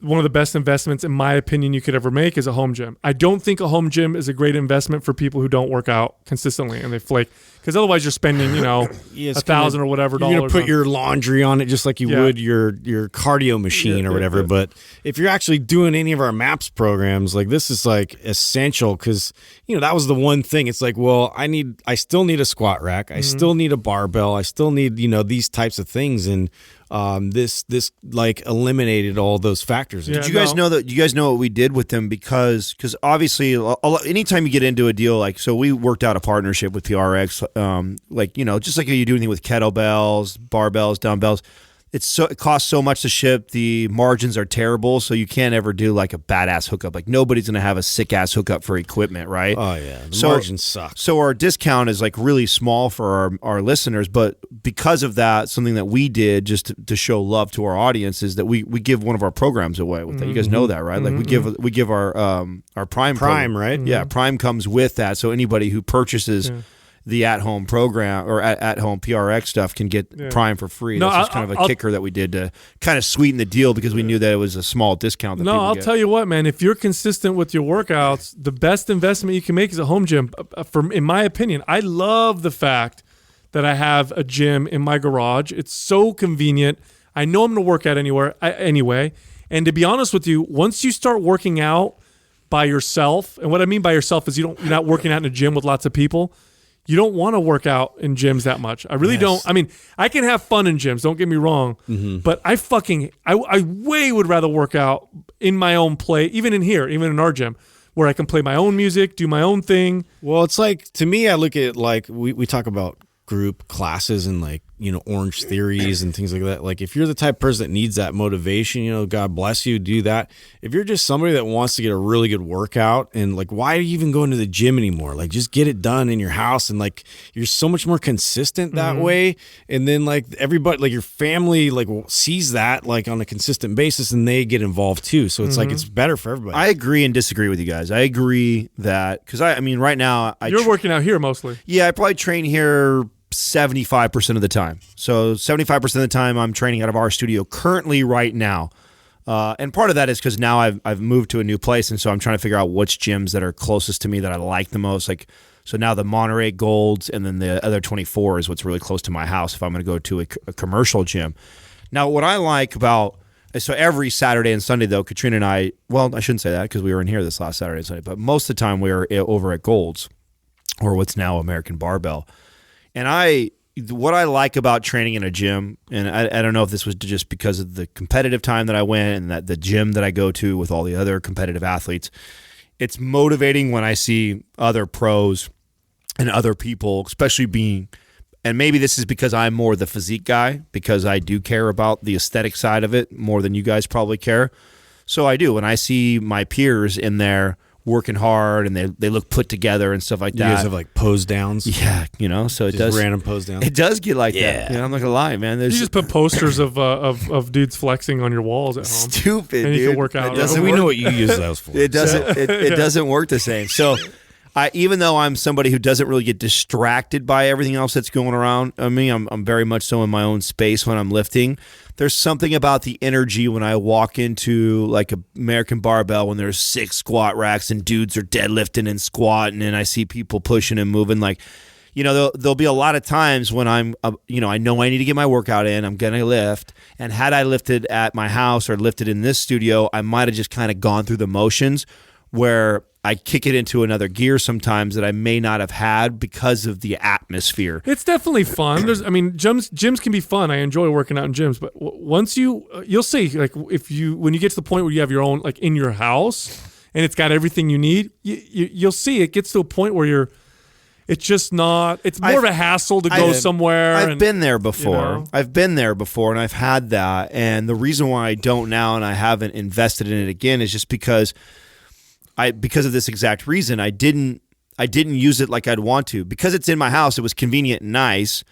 one of the best investments, in my opinion, you could ever make is a home gym. I don't think a home gym is a great investment for people who don't work out consistently and they flake. Because otherwise you're spending, $1,000 or whatever dollars. You're going to put your laundry on it just like you would your cardio machine or whatever. But if you're actually doing any of our MAPS programs, like this is like essential because, that was the one thing. It's like, well, I still need a squat rack. I still need a barbell. I still need, these types of things. And this like eliminated all those factors. Did you guys know that? You guys know what we did with them because obviously anytime you get into a deal so we worked out a partnership with PRX, just like you do anything with kettlebells, barbells, dumbbells. It costs so much to ship. The margins are terrible, so you can't ever do like a badass hookup. Like nobody's gonna have a sick ass hookup for equipment, right? Oh yeah, the margins suck. So our discount is like really small for our listeners, but because of that, something that we did just to show love to our audience is that we give one of our programs away with that. You guys know that, right? Like we give our Prime program, right? Yeah, Prime comes with that. So anybody who purchases the at-home program or at-home PRX stuff can get Prime for free. That's just kind of a kicker that we did to kind of sweeten the deal because we knew that it was a small discount. That I'll tell you what, man. If you're consistent with your workouts, the best investment you can make is a home gym. In my opinion, I love the fact that I have a gym in my garage. It's so convenient. I know I'm going to work out anyway. And to be honest with you, once you start working out by yourself, and what I mean by yourself is you're not working out in a gym with lots of people. You don't want to work out in gyms that much. I really don't. I mean, I can have fun in gyms. Don't get me wrong. But I way would rather work out in my own play, even in our gym, where I can play my own music, do my own thing. Well, it's like, to me, I look at like, we talk about group classes and like, Orange Theories and things like that. Like if you're the type of person that needs that motivation, God bless you, do that. If you're just somebody that wants to get a really good workout and like, why are you even going to the gym anymore? Like just get it done in your house. And like, you're so much more consistent that way. And then like everybody, like your family, like sees that like on a consistent basis and they get involved too. So it's like, it's better for everybody. I agree and disagree with you guys. I agree that, cause right now you're working out here mostly. Yeah. I probably train here 75% of the time. So 75% of the time I'm training out of our studio currently right now. And part of that is because now I've moved to a new place. And so I'm trying to figure out which gyms that are closest to me that I like the most. Like, so now the Monterey Golds and then the other 24 is what's really close to my house if I'm going to go to a commercial gym. Now, what I like about, so every Saturday and Sunday though, Katrina and I shouldn't say that because we were in here this last Saturday and Sunday, but most of the time we were over at Golds or what's now American Barbell. And what I like about training in a gym, and I don't know if this was just because of the competitive time that I went and that the gym that I go to with all the other competitive athletes, it's motivating when I see other pros and other people, especially being, and maybe this is because I'm more the physique guy, because I do care about the aesthetic side of it more than you guys probably care. So I do. When I see my peers in there working hard and they look put together and stuff like that. You guys have like pose downs? Yeah, so it Just does. random pose downs? It does get like that. I'm not going to lie, man. You just put posters of dudes flexing on your walls at home. Stupid, and you dude. can work out. It doesn't we work. know what you use those for. It doesn't. It doesn't work the same. So, even though I'm somebody who doesn't really get distracted by everything else that's going around me, I'm very much so in my own space when I'm lifting. There's something about the energy when I walk into like a American barbell when there's 6 squat racks and dudes are deadlifting and squatting, and I see people pushing and moving. Like, there'll be a lot of times when I'm, I know I need to get my workout in. I'm going to lift. And had I lifted at my house or lifted in this studio, I might have just kind of gone through the motions where I kick it into another gear sometimes that I may not have had because of the atmosphere. It's definitely fun. Gyms can be fun. I enjoy working out in gyms, but once you'll see, like when you get to the point where you have your own, like in your house and it's got everything you need, you'll see it gets to a point where it's just not, it's more of a hassle to go somewhere. I've been there before. I've been there before and I've had that. And the reason why I don't now and I haven't invested in it again is just because of this exact reason. I didn't use it like I'd want to. Because it's in my house, it was convenient and nice.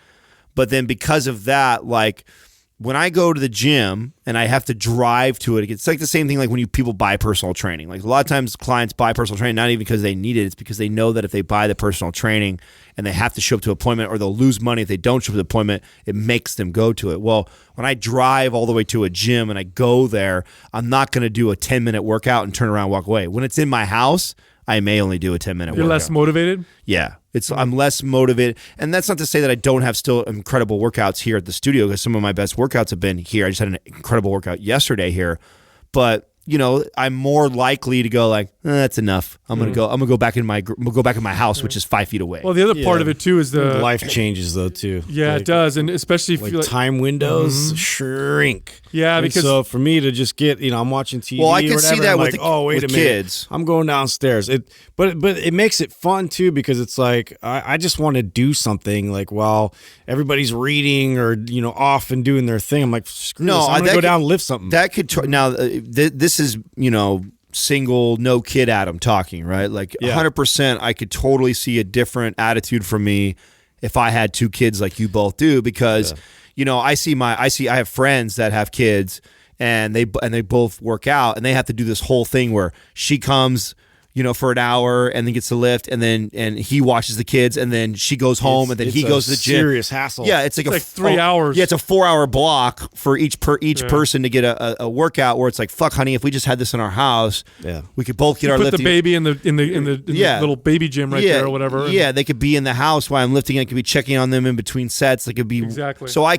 But then because of that, like when I go to the gym and I have to drive to it, it's like the same thing like when people buy personal training. Like a lot of times clients buy personal training not even because they need it, it's because they know that if they buy the personal training and they have to show up to an appointment, or they'll lose money if they don't show up to the appointment, it makes them go to it. Well, when I drive all the way to a gym and I go there, I'm not going to do a 10-minute workout and turn around and walk away. When it's in my house, I may only do a 10-minute workout. You're less motivated? Yeah. I'm less motivated. And that's not to say that I don't have still incredible workouts here at the studio, because some of my best workouts have been here. I just had an incredible workout yesterday here. But I'm more likely to go like, that's enough. I'm gonna go back in my house, which is 5 feet away. Well, the other part of it too is the life changes though too. Yeah, it does, and especially if you time windows shrink. Yeah, and because so for me to just get, I'm watching TV. Well, I can see that with wait with a minute, kids. I'm going downstairs. But it makes it fun too, because it's like I just want to do something like while everybody's reading or off and doing their thing. I'm like, screw this. I'm gonna go down and lift something. That could now. This is single, no kid Adam talking, right? Like 100%, I could totally see a different attitude from me if I had 2 kids like you both do, because I have friends that have kids and they both work out and they have to do this whole thing where she comes for an hour and then gets to lift and he watches the kids and then she goes home and then he goes to the gym. Serious hassle. Yeah, it's like 3 hours. Yeah, it's a 4-hour block for each person to get a workout where it's like, fuck, honey, if we just had this in our house, we could both get our lifting. Put the baby in the little baby gym right there or whatever. Yeah, they could be in the house while I'm lifting. I could be checking on them in between sets. They could be exactly. So I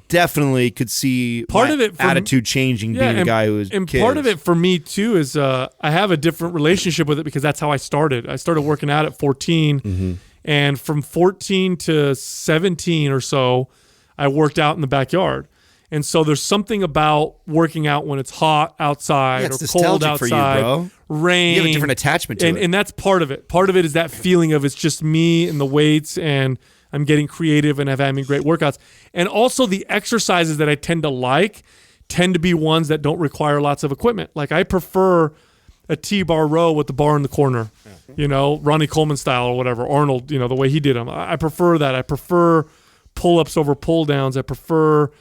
definitely could see part of it attitude changing being a guy who is and kids. Part of it for me too is I have a different relationship with it because that's how I started. I started working out at 14, and from 14 to 17 or so, I worked out in the backyard. And so there's something about working out when it's hot outside or cold outside, for you, bro. Rain. You have a different attachment to it. And that's part of it. Part of it is that feeling of it's just me and the weights, and I'm getting creative and having great workouts. And also the exercises that I tend to be ones that don't require lots of equipment. Like I prefer a T-bar row with the bar in the corner, Ronnie Coleman style or whatever, Arnold, the way he did them. I prefer that. I prefer pull-ups over pull-downs. I prefer,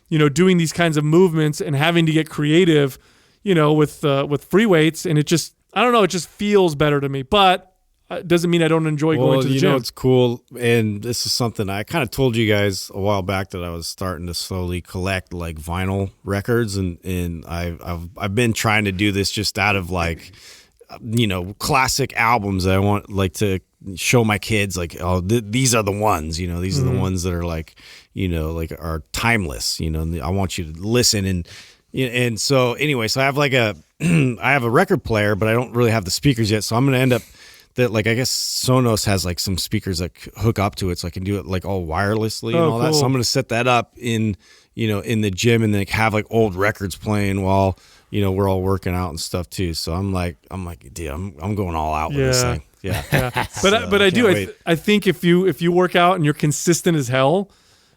doing these kinds of movements and having to get creative, with free weights. And it just feels better to me. But it doesn't mean I don't enjoy going to the gym. It's cool, and this is something I kind of told you guys a while back that I was starting to slowly collect like vinyl records, and I've been trying to do this just out of like classic albums that I want like to show my kids like, these are the ones, these are the ones that are like like are timeless, and I want you to listen and so anyway, so I have like I have a record player, but I don't really have the speakers yet, so I'm gonna end up. That like I guess Saunas has like some speakers that hook up to it, so I can do it like all wirelessly and all that. So I'm gonna set that up in in the gym and then have like old records playing while we're all working out and stuff too. So I'm like, dude, I'm going all out with this thing. Yeah. But I think if you work out and you're consistent as hell,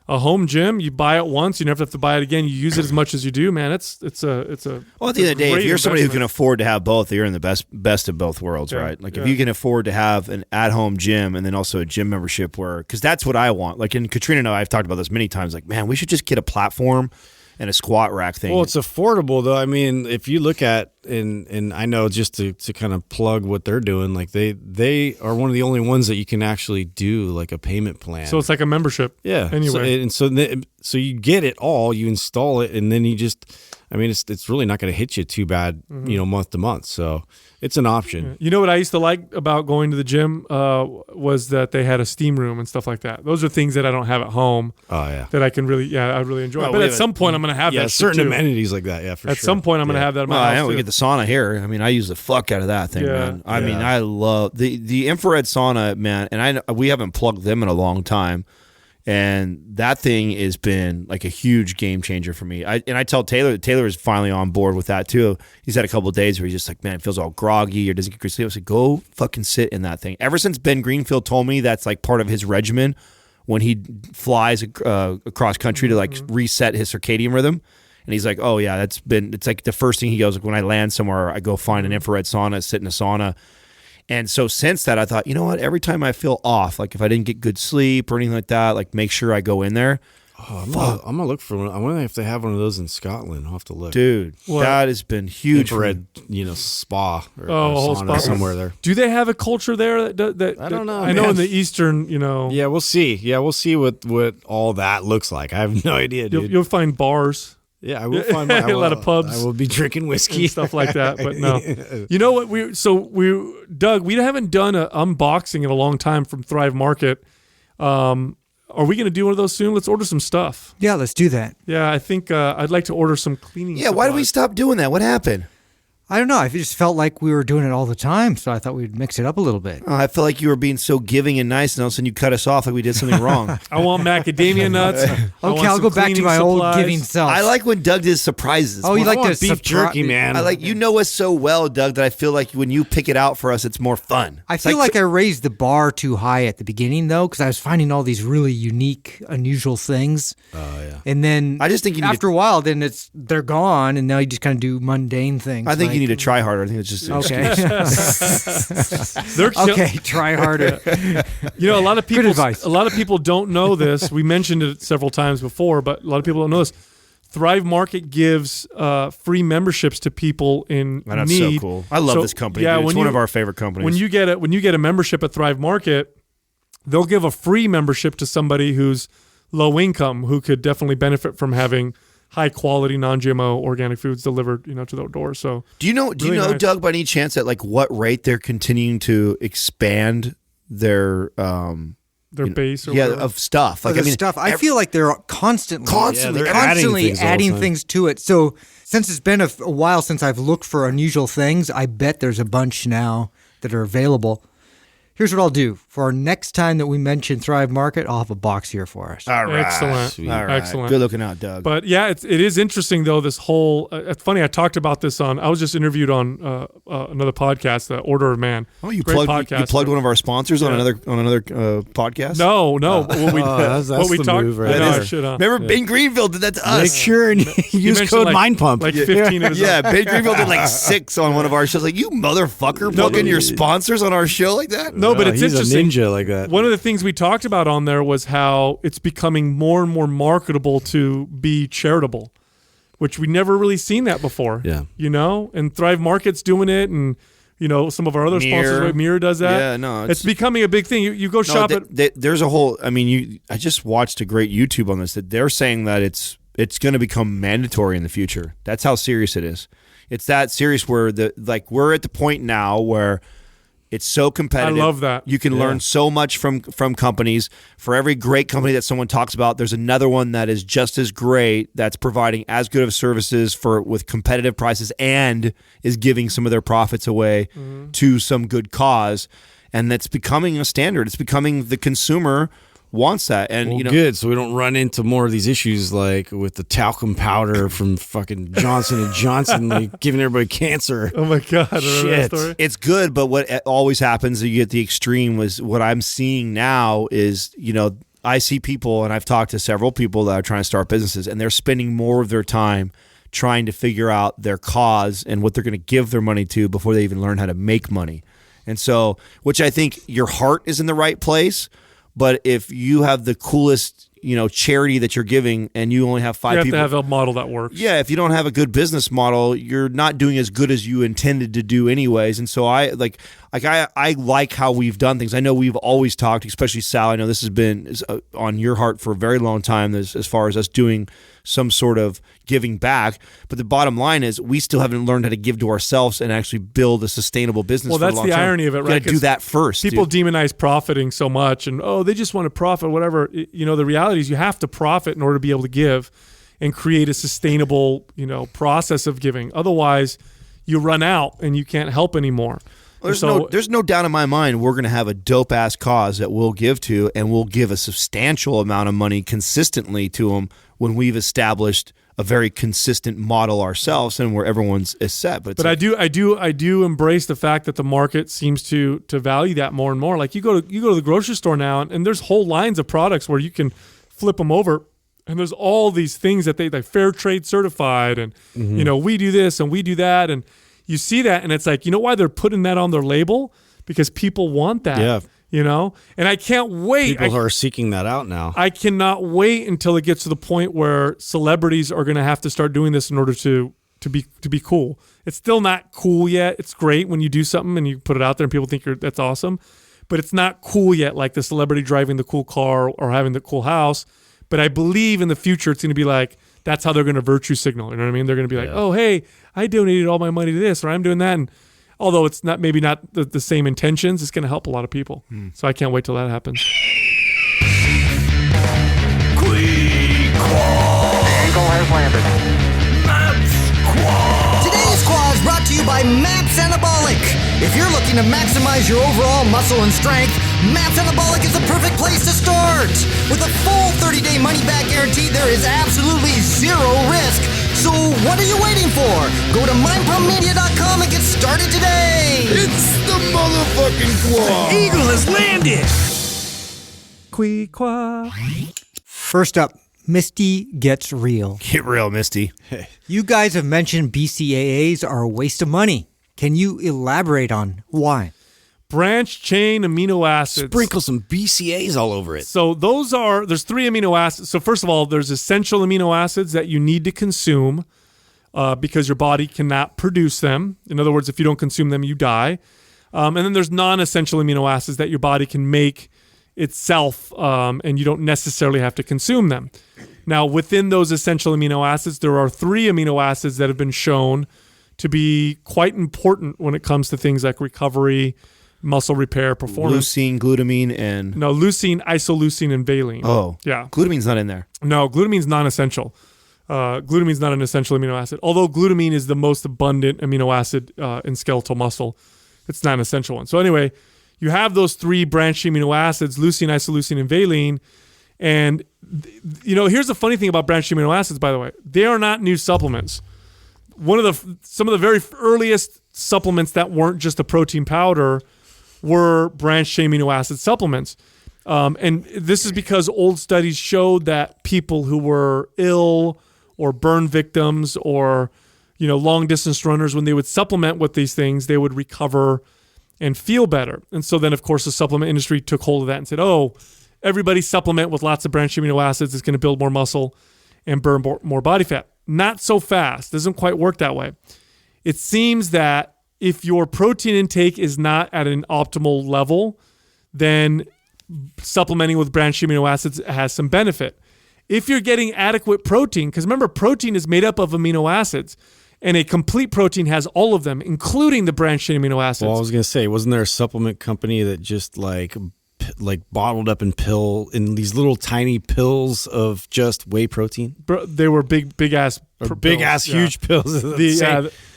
a home gym, you buy it once, you never have to buy it again. You use it as much as you do, man. It's a. Well, at the end of the day, if you're somebody who can afford to have both, you're in the best of both worlds, right? Like if you can afford to have an at-home gym and then also a gym membership, because that's what I want. Like, and Katrina and I've talked about this many times. Like, man, we should just get a platform and a squat rack thing. Well, it's affordable though. I mean, if you look at and I know, just to kind of plug what they're doing, like they are one of the only ones that you can actually do like a payment plan. So it's like a membership. Yeah. Anyway, so you get it all, you install it, and then you just, I mean, it's really not going to hit you too bad, month to month. So it's an option. You know what I used to like about going to the gym was that they had a steam room and stuff like that. Those are things that I don't have at home. Oh yeah. That I can really, I really enjoy. But at some point, I'm going to have that. Certain shit too. amenities like that. Yeah, for at sure. some point, I'm going to have that in my house. I know we get the sauna here. I mean, I use the fuck out of that thing, man. I mean, I love the infrared sauna, man. And we haven't plugged them in a long time. And that thing has been like a huge game changer for me. I tell Taylor is finally on board with that too. He's had a couple of days where he's just like, man, it feels all groggy or doesn't get good sleep. I was like, go fucking sit in that thing. Ever since Ben Greenfield told me that's like part of his regimen when he flies across country to like reset his circadian rhythm. And he's like, oh yeah, it's like the first thing he goes, like, when I land somewhere, I go find an infrared sauna, sit in a sauna. And so since that, I thought, you know what? Every time I feel off, like if I didn't get good sleep or anything like that, like make sure I go in there. Oh, I'm gonna look for one. I wonder if they have one of those in Scotland. I'll have to look. Dude, that has been huge. Infrared, spa or a whole sauna spa somewhere there. Do they have a culture there that I don't know. I know in the Eastern, Yeah, we'll see. Yeah, we'll see what all that looks like. I have no idea, dude. You'll find bars. Yeah, I will find a lot of pubs. I will be drinking whiskey and stuff like that. But no, you know what? Doug, we haven't done an unboxing in a long time from Thrive Market. Are we going to do one of those soon? Let's order some stuff. Yeah, let's do that. Yeah, I think I'd like to order some cleaning. Yeah, why did we stop doing that? What happened? I don't know. I just felt like we were doing it all the time, so I thought we'd mix it up a little bit. Oh, I feel like you were being so giving and nice, and all of a sudden you cut us off like we did something wrong. I want macadamia nuts. Okay, I'll go back to my old giving self. I like when Doug does surprises. Oh, you like the beef jerky, man. I like, you know us so well, Doug, that I feel like when you pick it out for us, it's more fun. I feel like I raised the bar too high at the beginning, though, because I was finding all these really unique, unusual things. Oh, yeah. And then I just think after a while, then they're gone, and now you just kind of do mundane things. I think you need to try harder. I think it's just okay. Okay, try harder. You know, a lot of people. Good advice. A lot of people don't know this. We mentioned it several times before, but a lot of people don't know this. Thrive Market gives free memberships to people in that's need. So cool. I love this company. Yeah, it's one of our favorite companies. When you get a membership at Thrive Market, they'll give a free membership to somebody who's low income, who could definitely benefit from having high quality non-GMO organic foods delivered, to their door. So do you know, nice. Doug, by any chance, at like what rate they're continuing to expand their base or of stuff? Like, stuff. I feel like they're constantly adding things to it. So since it's been a while since I've looked for unusual things, I bet there's a bunch now that are available. Here's what I'll do. For our next time that we mention Thrive Market, I'll have a box here for us. All right. Excellent. All right. Excellent. Good looking out, Doug. But yeah, it is interesting, though, this whole it's funny, I talked about this I was just interviewed on another podcast, The Order of Man. Oh, you plugged one of our sponsors on another podcast? No. What we talked about. Remember, Ben Greenfield did that to us. Make sure and use code MindPump. Like 15 of his Yeah, Ben Greenfield did like 6 on one of our shows. Like, you motherfucker, plugging your sponsors on our show like that? No, but it's he's interesting. A ninja like that. One of the things we talked about on there was how it's becoming more and more marketable to be charitable, which we never really seen that before. Yeah. And Thrive Market's doing it, and some of our other sponsors, Mirror does that. Yeah, no, it's becoming a big thing. You go shop at. There's a whole. I mean, I just watched a great YouTube on this that they're saying that it's going to become mandatory in the future. That's how serious it is. It's that serious where we're at the point now where it's so competitive. I love that. You can learn so much from companies. For every great company that someone talks about, there's another one that is just as great, that's providing as good of services with competitive prices and is giving some of their profits away to some good cause. And that's becoming a standard. It's becoming the consumer wants that. And Well, you know, good, so we don't run into more of these issues like with the talcum powder from fucking Johnson & Johnson, like giving everybody cancer. Oh my God. I remember that Shit. story. it's good, but what always happens is you get the extreme. Was what I'm seeing now is, you know, I see people, and I've talked to several people that are trying to start businesses, and they're spending more of their time trying to figure out their cause and what they're going to give their money to before they even learn how to make money. And so, which I think your heart is in the right place, but if you have the coolest, you know, charity that you're giving and you only have 5 You have people, to have a model that works. yeah, if you don't have a good business model, you're not doing as good as you intended to do anyways. And so I like how we've done things. I know we've always talked, especially Sal, I know this has been on your heart for a very long time as far as us doing some sort of giving back. But the bottom line is we still haven't learned how to give to ourselves and actually build a sustainable business. Well, for that's the long the term. irony of it, You right? gotta do that first. People dude. demonize profiting so much, and they just want to profit, whatever. You know, the reality is you have to profit in order to be able to give and create a sustainable, you know, process of giving. Otherwise, you run out and you can't help anymore. Well, there's no doubt in my mind we're going to have a dope-ass cause that we'll give to, and we'll give a substantial amount of money consistently to them when we've established a very consistent model ourselves and where everyone's is set. But I do embrace the fact that the market seems to value that more and more. Like you go to the grocery store now, and there's whole lines of products where you can flip them over, and there's all these things that they fair trade certified, and you know, we do this and we do that, and you see that, and it's like, you know why they're putting that on their label? Because people want that. Yeah. You know? And I can't wait. People are seeking that out now. I cannot wait until it gets to the point where celebrities are going to have to start doing this in order to be cool. It's still not cool yet. It's great when you do something and you put it out there and people think that's awesome, but it's not cool yet, like the celebrity driving the cool car or having the cool house. But I believe in the future it's going to be like, that's how they're going to virtue signal. You know what I mean? They're going to be like, oh, hey, I donated all my money to this, or I'm doing that. And although it's maybe not the same intentions, it's going to help a lot of people. So I can't wait till that happens. Eagle has landed. Today's Quah is brought to you by MAPS Anabolic. If you're looking to maximize your overall muscle and strength, MAPS Anabolic is the perfect place to start. With a full 30-day money-back guarantee, there is absolutely zero risk. So what are you waiting for? Go to mindpumpmedia.com and get started today. It's the motherfucking Quah. Eagle has landed. Quah. First up, Misty gets real. get real, Misty. You guys have mentioned BCAAs are a waste of money. Can you elaborate on why? Branch chain amino acids. Sprinkle some BCAAs all over it. So there's 3 amino acids. So first of all, there's essential amino acids that you need to consume because your body cannot produce them. In other words, if you don't consume them, you die. And then there's non-essential amino acids that your body can make itself, and you don't necessarily have to consume them. Now, within those essential amino acids, there are 3 amino acids that have been shown to be quite important when it comes to things like recovery, muscle repair, performance. Leucine, glutamine, and No, leucine, isoleucine, and valine. oh, Yeah. glutamine's not in there. No, glutamine's non-essential. Glutamine's not an essential amino acid. Although glutamine is the most abundant amino acid in skeletal muscle, it's not an essential one. So anyway, you have those 3 branched amino acids, leucine, isoleucine, and valine. And, you know, here's the funny thing about branched amino acids, by the way. They are not new supplements. Some of the very earliest supplements that weren't just a protein powder were branched chain amino acid supplements. And this is because old studies showed that people who were ill or burn victims or, you know, long distance runners, when they would supplement with these things, they would recover and feel better. And so then, of course, the supplement industry took hold of that and said, oh, everybody supplement with lots of branched amino acids is going to build more muscle and burn more body fat. Not so fast. Doesn't quite work that way. It seems that if your protein intake is not at an optimal level, then supplementing with branched amino acids has some benefit. If you're getting adequate protein, because remember, protein is made up of amino acids, and a complete protein has all of them, including the branched chain amino acids. Well, I was gonna say, wasn't there a supplement company that just like bottled up in these little tiny pills of just whey protein? They were big ass, huge pills.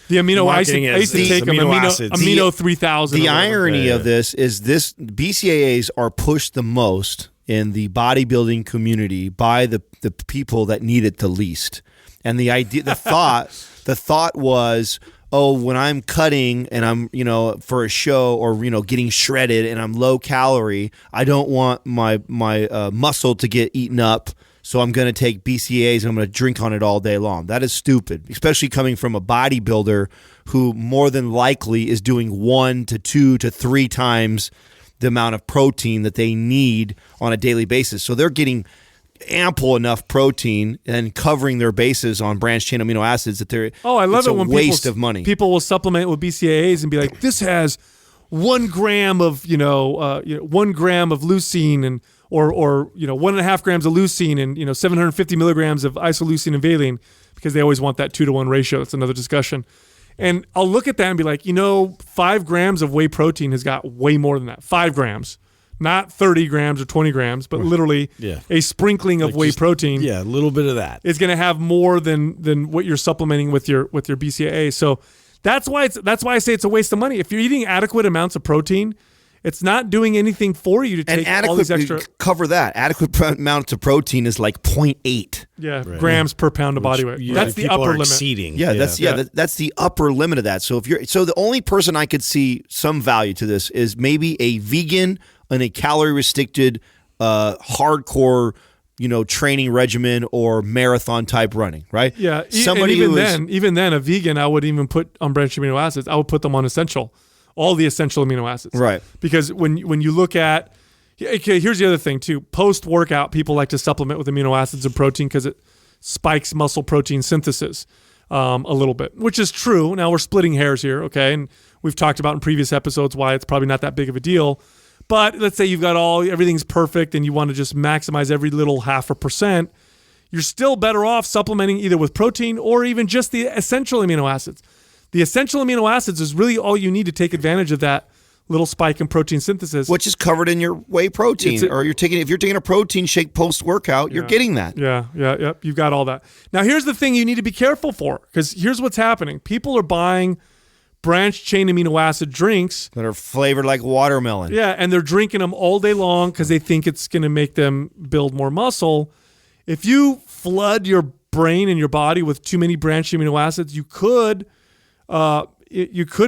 The amino acids. I used to take them. Amino 3000. The irony of this is BCAAs are pushed the most in the bodybuilding community by the people that need it the least. And the idea, the thought was, oh, when I'm cutting and I'm, for a show or, getting shredded and I'm low calorie, I don't want my muscle to get eaten up. So I'm going to take BCAAs and I'm going to drink on it all day long. That is stupid, especially coming from a bodybuilder who more than likely is doing 1 to 2 to 3 times the amount of protein that they need on a daily basis. So they're getting ample enough protein and covering their bases on branched chain amino acids that they're I love it when waste of money. People will supplement with BCAAs and be like, this has 1 gram of 1 gram of leucine and or 1.5 grams of leucine and 750 milligrams of isoleucine and valine, because they always want that 2-to-1 ratio. That's another discussion. And I'll look at that and be like, 5 grams of whey protein has got way more than that. 5 grams. Not 30 grams or 20 grams, but literally a sprinkling of whey protein. Yeah, a little bit of that is going to have more than what you're supplementing with your BCAA. So that's why I say it's a waste of money. If you're eating adequate amounts of protein, it's not doing anything for you to take all these extra. Cover that. Adequate amount of protein is like 0.8 grams per pound of body weight. That's the upper limit. Exceeding. That's the upper limit of that. So the only person I could see some value to this is maybe a vegan and a calorie restricted, hardcore, training regimen or marathon type running, right? Yeah. Somebody even then, a vegan, I would even put on branched amino acids. I would put them on essential. All the essential amino acids. Right. Because when you look at, okay, here's the other thing too. Post-workout, people like to supplement with amino acids and protein because it spikes muscle protein synthesis a little bit, which is true. Now we're splitting hairs here, okay? And we've talked about in previous episodes why it's probably not that big of a deal. But let's say you've got everything's perfect and you want to just maximize every little 0.5%, you're still better off supplementing either with protein or even just the essential amino acids. The essential amino acids is really all you need to take advantage of that little spike in protein synthesis, which is covered in your whey protein. If you're taking a protein shake post workout, you're getting that. Yeah. You've got all that. Now here's the thing you need to be careful for, because here's what's happening. People are buying branched chain amino acid drinks that are flavored like watermelon. Yeah, and they're drinking them all day long because they think it's going to make them build more muscle. If you flood your brain and your body with too many branched amino acids, you could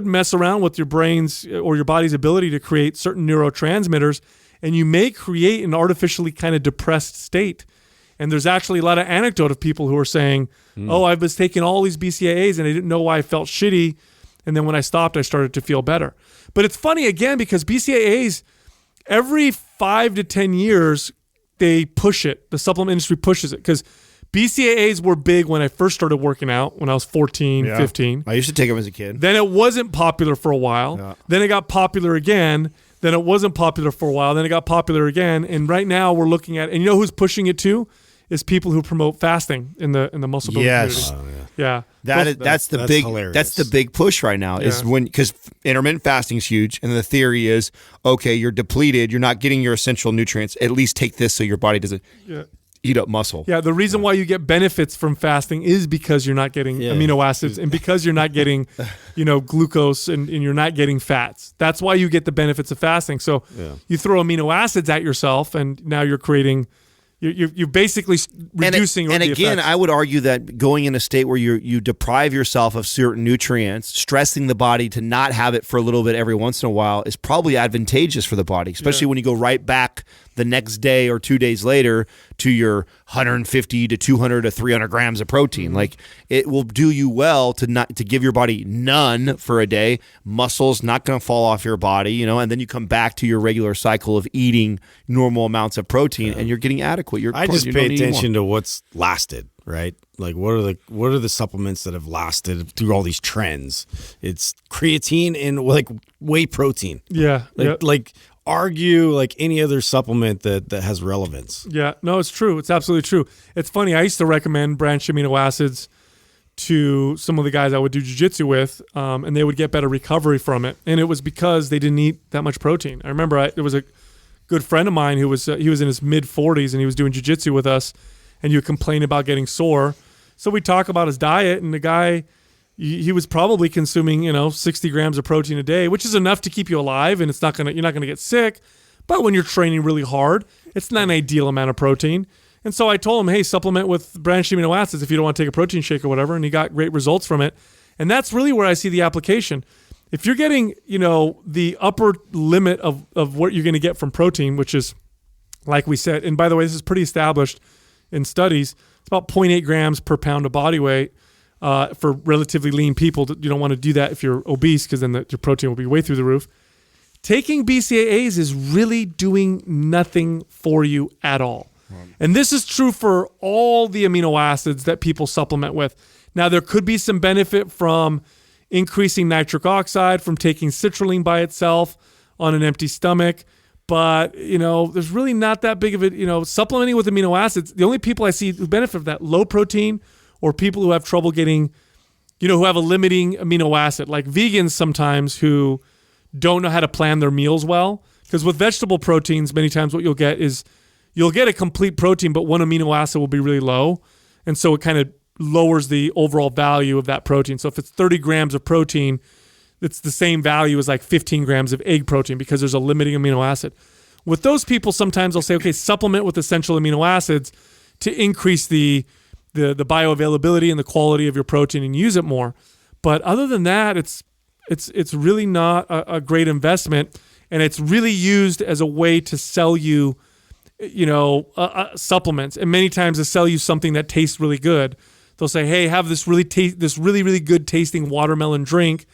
mess around with your brain's or your body's ability to create certain neurotransmitters, and you may create an artificially kind of depressed state. And there's actually a lot of anecdote of people who are saying, oh, I was taking all these BCAAs and I didn't know why I felt shitty. And then when I stopped, I started to feel better. But it's funny, again, because BCAAs, every 5 to 10 years, they push it. The supplement industry pushes it because BCAAs were big when I first started working out when I was 14, 15. I used to take them as a kid. Then it wasn't popular for a while. Yeah. Then it got popular again. Then it wasn't popular for a while. Then it got popular again. And right now we're looking at, and you know who's pushing it too? Is people who promote fasting in the muscle building community. Yeah. That's the big push right now is because intermittent fasting is huge, and the theory is, okay, you're depleted, you're not getting your essential nutrients. At least take this so your body doesn't eat up muscle. Yeah, the reason why you get benefits from fasting is because you're not getting amino acids and because you're not getting, glucose and you're not getting fats. That's why you get the benefits of fasting. So you throw amino acids at yourself, and now you're creating. You're basically reducing. And again, I would argue that going in a state where you deprive yourself of certain nutrients, stressing the body to not have it for a little bit every once in a while is probably advantageous for the body, especially when you go right back the next day or 2 days later to your 150 to 200 to 300 grams of protein. Like, it will do you well to give your body none for a day. Muscle's not going to fall off your body, and then you come back to your regular cycle of eating normal amounts of protein, and you're getting adequate. I just pay attention to what's lasted, right? Like, what are the supplements that have lasted through all these trends? It's creatine and like whey protein. Yeah, like argue like any other supplement that has relevance. Yeah, no, it's true. It's absolutely true. It's funny. I used to recommend branched amino acids to some of the guys I would do jiu-jitsu with, and they would get better recovery from it. And it was because they didn't eat that much protein. I remember there was a good friend of mine who was he was in his mid-40s and he was doing jiu-jitsu with us, and you would complain about getting sore. So we talk about his diet, and the guy, he was probably consuming 60 grams of protein a day, which is enough to keep you alive, and you're not gonna get sick. But when you're training really hard, it's not an ideal amount of protein. And so I told him, hey, supplement with branched amino acids if you don't want to take a protein shake or whatever. And he got great results from it. And that's really where I see the application. If you're getting, the upper limit of what you're going to get from protein, which is, like we said, and by the way, this is pretty established in studies, it's about 0.8 grams per pound of body weight for relatively lean people. You don't want to do that if you're obese because then your protein will be way through the roof. Taking BCAAs is really doing nothing for you at all. And this is true for all the amino acids that people supplement with. Now, there could be some benefit from increasing nitric oxide, from taking citrulline by itself on an empty stomach. But, there's really not that big of it. Supplementing with amino acids, the only people I see who benefit from that, low protein or people who have trouble getting, who have a limiting amino acid, like vegans sometimes who don't know how to plan their meals well. Because with vegetable proteins, many times what you'll get is you'll get a complete protein, but one amino acid will be really low. And so it kind of lowers the overall value of that protein. So if it's 30 grams of protein, it's the same value as like 15 grams of egg protein because there's a limiting amino acid. With those people, sometimes I'll say, okay, supplement with essential amino acids to increase the bioavailability and the quality of your protein and use it more. But other than that, it's really not a great investment, and it's really used as a way to sell you, supplements. And many times they sell you something that tastes really good. They'll say, hey, have this really really good tasting watermelon drink.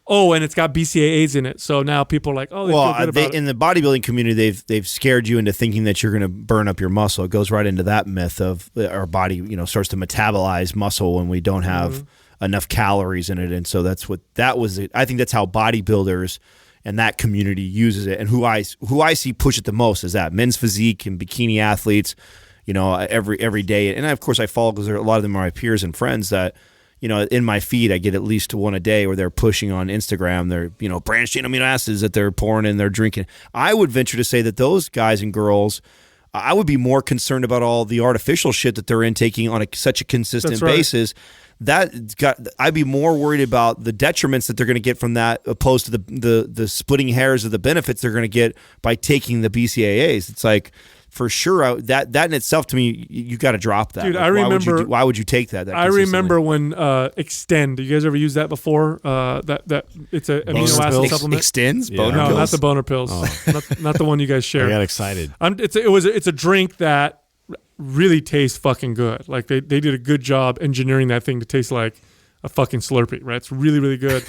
Oh, and it's got BCAAs in it. So now people are like, oh, they feel good about it. In the bodybuilding community, they've scared you into thinking that you're going to burn up your muscle. It goes right into that myth of our body, starts to metabolize muscle when we don't have enough calories in it. And so I think that's how bodybuilders and that community uses it. And who I see push it the most is that men's physique and bikini athletes, every day. And of course I follow because a lot of them are my peers and friends that, in my feed, I get at least one a day where they're pushing on Instagram. They're, branched chain amino acids that they're pouring in, they're drinking. I would venture to say that those guys and girls, I would be more concerned about all the artificial shit that they're intaking on such a consistent basis. I'd be more worried about the detriments that they're going to get from that opposed to the splitting hairs of the benefits they're going to get by taking the BCAAs. It's like, for sure, that in itself, to me, you got to drop that. Dude, like, I remember. Why would you take that? I remember when Extend. You guys ever use that before? That it's an amino acid supplement. Extends? Yeah. Boner No, pills? not the boner pills. Not the one you guys share. I got excited. It's a drink that really tastes fucking good. Like they did a good job engineering that thing to taste like a fucking Slurpee, right? It's really, really good.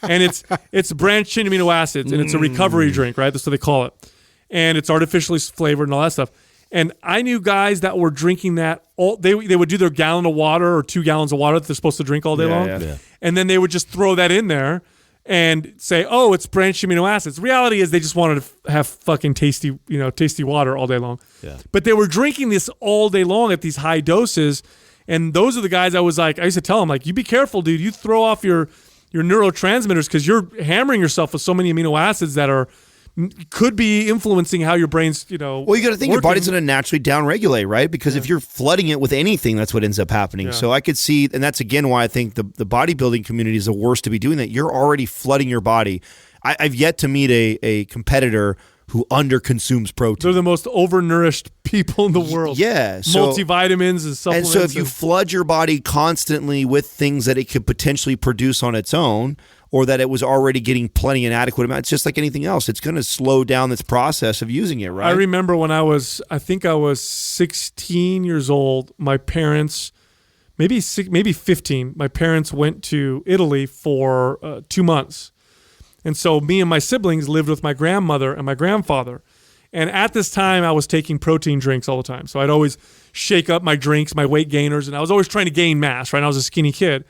And it's branched chain amino acids, and it's a recovery drink, right? That's what they call it. And it's artificially flavored and all that stuff. And I knew guys that were drinking that they would do their gallon of water or 2 gallons of water that they're supposed to drink all day long. Yeah. And then they would just throw that in there and say, oh, it's branched amino acids. The reality is they just wanted to have fucking tasty water all day long. Yeah. But they were drinking this all day long at these high doses. And those are the guys I used to tell them, like, you be careful, dude. You throw off your neurotransmitters because you're hammering yourself with so many amino acids that could be influencing how your brain's, Well, you got to think your body's going to naturally downregulate, right? Because if you're flooding it with anything, that's what ends up happening. Yeah. So I could see, and that's again why I think the bodybuilding community is the worst to be doing that. You're already flooding your body. I've yet to meet a competitor who underconsumes protein. They're the most overnourished people in the world. Yeah. So, multivitamins and supplements. And so if you flood your body constantly with things that it could potentially produce on its own, or that it was already getting plenty and adequate amount, it's just like anything else. It's going to slow down this process of using it, right? I remember when I was 16 years old, my parents, maybe 15, my parents went to Italy for 2 months. And so me and my siblings lived with my grandmother and my grandfather. And at this time, I was taking protein drinks all the time. So I'd always shake up my drinks, my weight gainers, and I was always trying to gain mass, right? I was a skinny kid.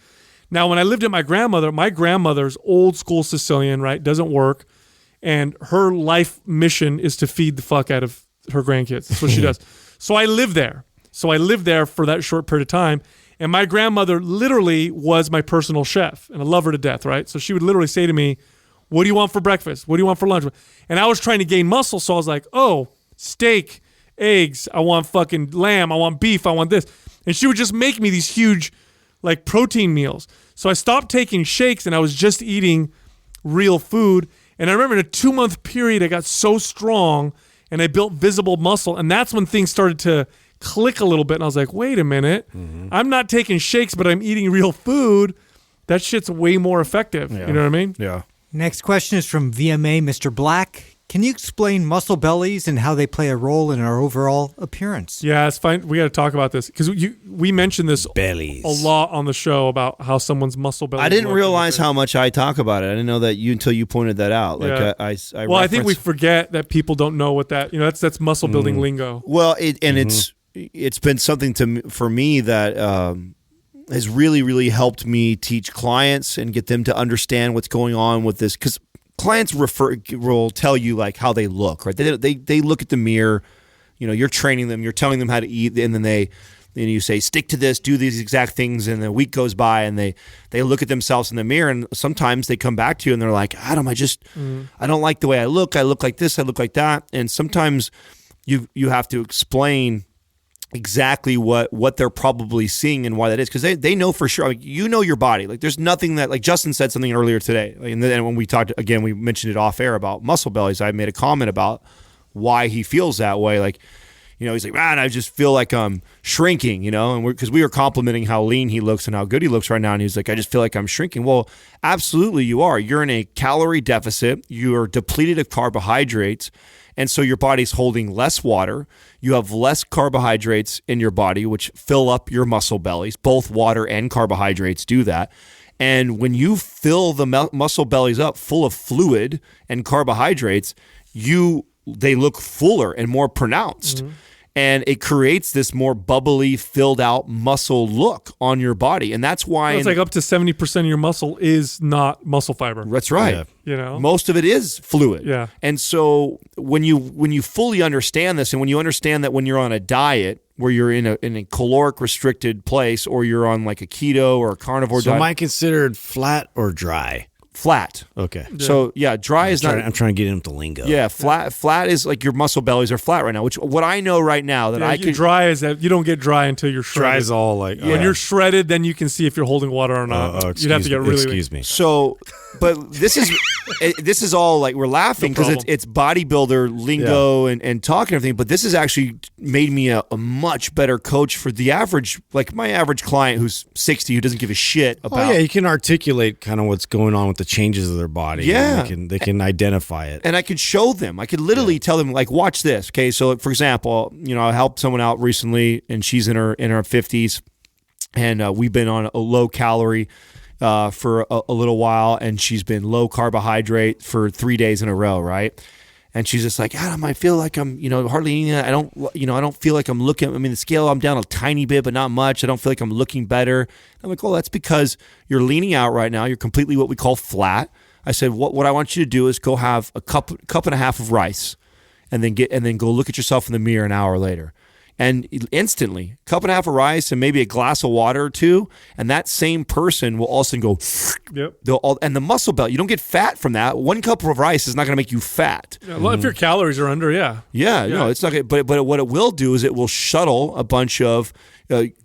Now, when I lived at my grandmother's old school Sicilian, right, doesn't work. And her life mission is to feed the fuck out of her grandkids. That's what she does. So I lived there. For that short period of time. And my grandmother literally was my personal chef. And I love her to death, right? So she would literally say to me, what do you want for breakfast? What do you want for lunch? And I was trying to gain muscle. So I was like, oh, steak, eggs. I want fucking lamb. I want beef. I want this. And she would just make me these huge protein meals. So I stopped taking shakes and I was just eating real food. And I remember in a 2-month period, I got so strong and I built visible muscle. And that's when things started to click a little bit. And I was like, wait a minute. I'm not taking shakes, but I'm eating real food. That shit's way more effective. Yeah. You know what I mean? Yeah. Next question is from VMA Mr. Black. Can you explain muscle bellies and how they play a role in our overall appearance? Yeah, it's fine. We got to talk about this because we mentioned this Bellies. a lot on the show about how someone's muscle belly. I didn't realize how much I talk about it. I didn't know that until you pointed that out. Like Yeah. I think we forget that people don't know what that. That's muscle building lingo. Well, it's been something for me that has really, really helped me teach clients and get them to understand what's going on with this. Because clients will tell you like how they look, right? They look at the mirror. You're training them. You're telling them how to eat, and then you say stick to this, do these exact things, and the week goes by, and they look at themselves in the mirror, and sometimes they come back to you and they're like, Adam, I don't like the way I look. I look like this. I look like that, and sometimes you have to explain exactly what they're probably seeing and why that is, because they know for sure. Like, your body. Like, there's nothing that, like, Justin said something earlier today, and then when we talked again, we mentioned it off air about muscle bellies. I made a comment about why he feels that way. Like, he's like, man, I just feel like I'm shrinking, and because we were complimenting how lean he looks and how good he looks right now, and he's like, I just feel like I'm shrinking. Well, absolutely you are. You're in a calorie deficit. You're depleted of carbohydrates. And so your body's holding less water. You have less carbohydrates in your body, which fill up your muscle bellies. Both water and carbohydrates do that. And when you fill the muscle bellies up full of fluid and carbohydrates, they look fuller and more pronounced. And it creates this more bubbly, filled out muscle look on your body. And that's why it's like up to 70% of your muscle is not muscle fiber. That's right. Yeah. Most of it is fluid. Yeah. And so when you fully understand this, and when you understand that when you're on a diet where you're in a caloric restricted place, or you're on like a keto or a carnivore diet. Am I considered flat or dry? Flat. Okay. So dry is not. I'm trying to get into lingo. Yeah, flat is like your muscle bellies are flat right now. Which what I know right now that I can. Dry is that you don't get dry until you're shredded. Dry is all like when you're shredded, then you can see if you're holding water or not. You'd have to get really. Excuse me. So, but this is all like we're laughing because it's bodybuilder lingo and talk and everything. But this has actually made me a much better coach for the average, like my average client who's 60 who doesn't give a shit about. Oh yeah, you can articulate kind of what's going on with the changes of their body. Yeah. They can identify it. And I could show them. I could literally tell them, like, watch this. Okay, so for example, I helped someone out recently, and she's in her 50s, and we've been on a low calorie for a little while, and she's been low carbohydrate for 3 days in a row, right? And she's just like, Adam, I feel like I'm, hardly eating it. I don't feel like I'm looking. I mean, the scale, I'm down a tiny bit, but not much. I don't feel like I'm looking better. I'm like, oh, that's because you're leaning out right now. You're completely what we call flat. I said, what I want you to do is go have a cup and a half of rice, and then go look at yourself in the mirror an hour later. And instantly, cup and a half of rice and maybe a glass of water or two, and that same person will also go. Yep. And the muscle belly, you don't get fat from that. 1 cup of rice is not going to make you fat. Yeah, well, if your calories are under, no, it's not. But what it will do is it will shuttle a bunch of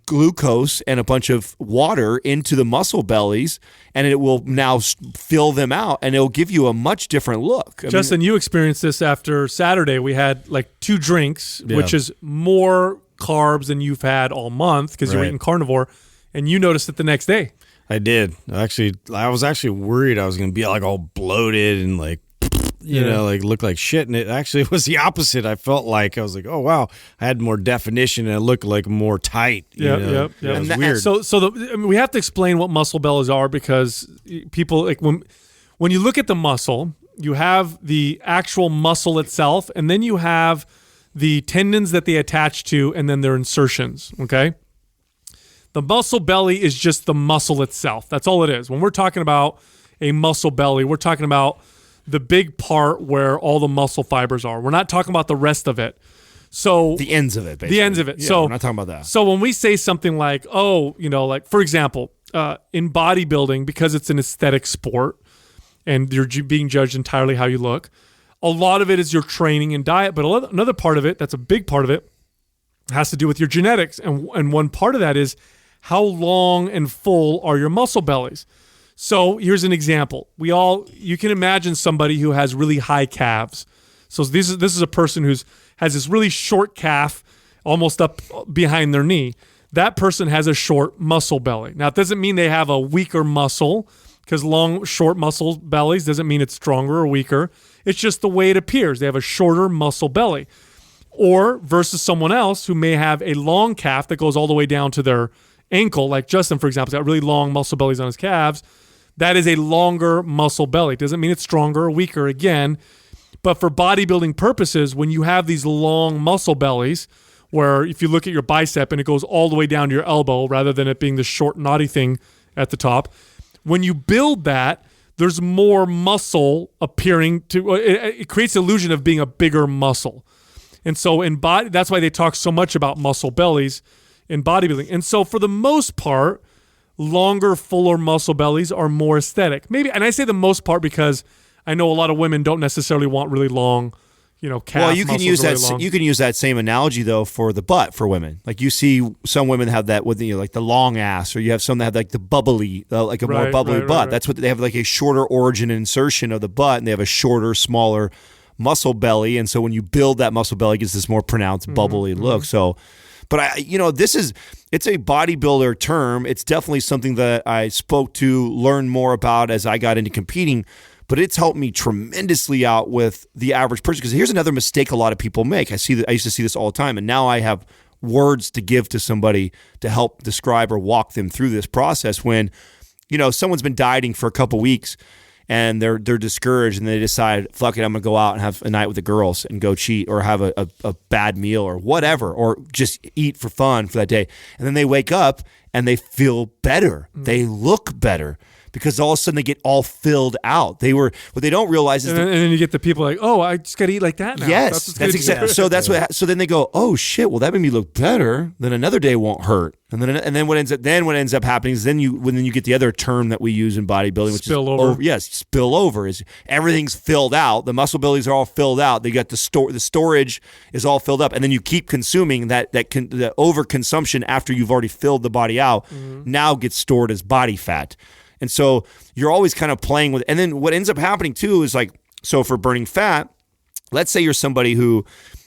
glucose and a bunch of water into the muscle bellies, and it will now fill them out, and it'll give you a much different look. Justin, you experienced this after Saturday. We had like 2 drinks, which is more carbs than you've had all month because you're eating carnivore, and you noticed it the next day. I did. I was actually worried I was going to be like all bloated and like, like look like shit. And it actually was the opposite. I felt like I was like, oh wow, I had more definition and I looked like more tight. Yeah. It was weird. So we have to explain what muscle bellies are, because people like when you look at the muscle, you have the actual muscle itself, and then you have the tendons that they attach to, and then their insertions. Okay. The muscle belly is just the muscle itself. That's all it is. When we're talking about a muscle belly, we're talking about the big part where all the muscle fibers are. We're not talking about the rest of it. So the ends of it, basically. The ends of it. Yeah, so we're not talking about that. So when we say something like, like for example, in bodybuilding, because it's an aesthetic sport and you're being judged entirely how you look, a lot of it is your training and diet. But another part of it, that's a big part of it, has to do with your genetics. And one part of that is how long and full are your muscle bellies. So here's an example. You can imagine somebody who has really high calves. So this is a person has this really short calf, almost up behind their knee. That person has a short muscle belly. Now, it doesn't mean they have a weaker muscle, because short muscle bellies doesn't mean it's stronger or weaker. It's just the way it appears. They have a shorter muscle belly. Or versus someone else who may have a long calf that goes all the way down to their ankle, like Justin, for example, has got really long muscle bellies on his calves. That is a longer muscle belly. Doesn't mean it's stronger or weaker, again. But for bodybuilding purposes, when you have these long muscle bellies, where if you look at your bicep and it goes all the way down to your elbow rather than it being the short knotty thing at the top, when you build that, there's more muscle appearing to it creates the illusion of being a bigger muscle. And so in body, that's why they talk so much about muscle bellies in bodybuilding. And so for the most part, longer, fuller muscle bellies are more aesthetic. Maybe, and I say the most part because I know a lot of women don't necessarily want really long, calf. Well, you can use really that. long. You can use that same analogy though for the butt for women. Like you see some women have that with like the long ass, or you have some that have like the bubbly, like a more bubbly butt. Right. That's what they have, like a shorter origin and insertion of the butt, and they have a shorter, smaller muscle belly. And so when you build that muscle belly, it gets this more pronounced bubbly look. So, but it's a bodybuilder term. It's definitely something that I spoke to, learn more about as I got into competing. But it's helped me tremendously out with the average person. Because here's another mistake a lot of people make. I used to see this all the time, and now I have words to give to somebody to help describe or walk them through this process. When someone's been dieting for a couple weeks and they're discouraged and they decide, fuck it, I'm gonna go out and have a night with the girls and go cheat or have a bad meal or whatever, or just eat for fun for that day. And then they wake up and they feel better. They look better. Because all of a sudden they get all filled out. What they don't realize is, and then you get the people like, oh, I just got to eat like that now. Yes, that's exactly. So that's what. So then they go, oh shit. Well, that made me look better. Then another day won't hurt. And then what ends up happening is when you get the other term that we use in bodybuilding, which spill is over. Yes, spill over is everything's filled out. The muscle bellies are all filled out. They got the storage is all filled up, and then you keep consuming the overconsumption after you've already filled the body out. Now gets stored as body fat. And so you're always kind of playing with, and then what ends up happening too is like, so for burning fat, let's say you're somebody who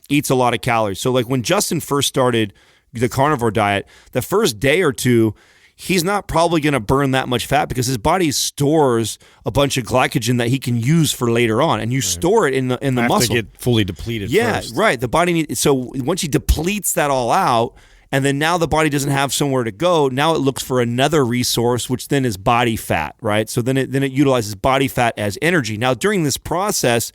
eats a lot of calories. So like when Justin first started the carnivore diet, the first day or two, he's not probably going to burn that much fat because his body stores a bunch of glycogen that he can use for later on, and you store it in the muscle. To get fully depleted. Yeah, first. right. The body needs. So once he depletes that all out, and then now the body doesn't have somewhere to go. Now it looks for another resource, which then is body fat, right? So then it utilizes body fat as energy. Now during this process,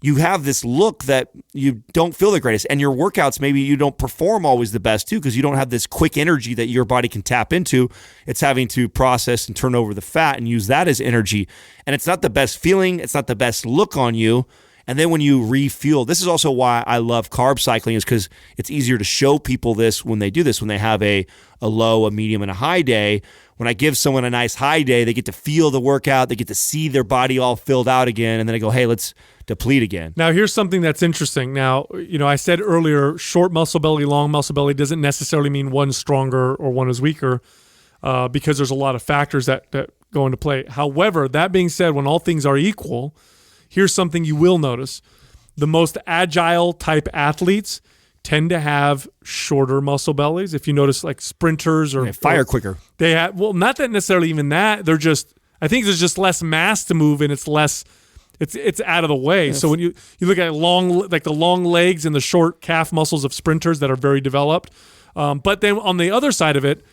you have this look that you don't feel the greatest, and your workouts maybe you don't perform always the best too, because you don't have this quick energy that your body can tap into. It's having to process and turn over the fat and use that as energy, and it's not the best feeling. It's not the best look on you. And then when you refuel, this is also why I love carb cycling, is because it's easier to show people this when they do this, when they have a low, a medium, and a high day. When I give someone a nice high day, they get to feel the workout, they get to see their body all filled out again, and then I go, hey, let's deplete again. Now, here's something that's interesting. Now, I said earlier, short muscle belly, long muscle belly doesn't necessarily mean one's stronger or one is weaker, because there's a lot of factors that go into play. However, that being said, when all things are equal, here's something you will notice. The most agile type athletes tend to have shorter muscle bellies. If you notice, like sprinters or fire quicker. They have, well, not that necessarily even that. They're just, I think there's just less mass to move, and it's less, it's out of the way. Yes. So when you look at the long legs and the short calf muscles of sprinters that are very developed, but then on the other side of it,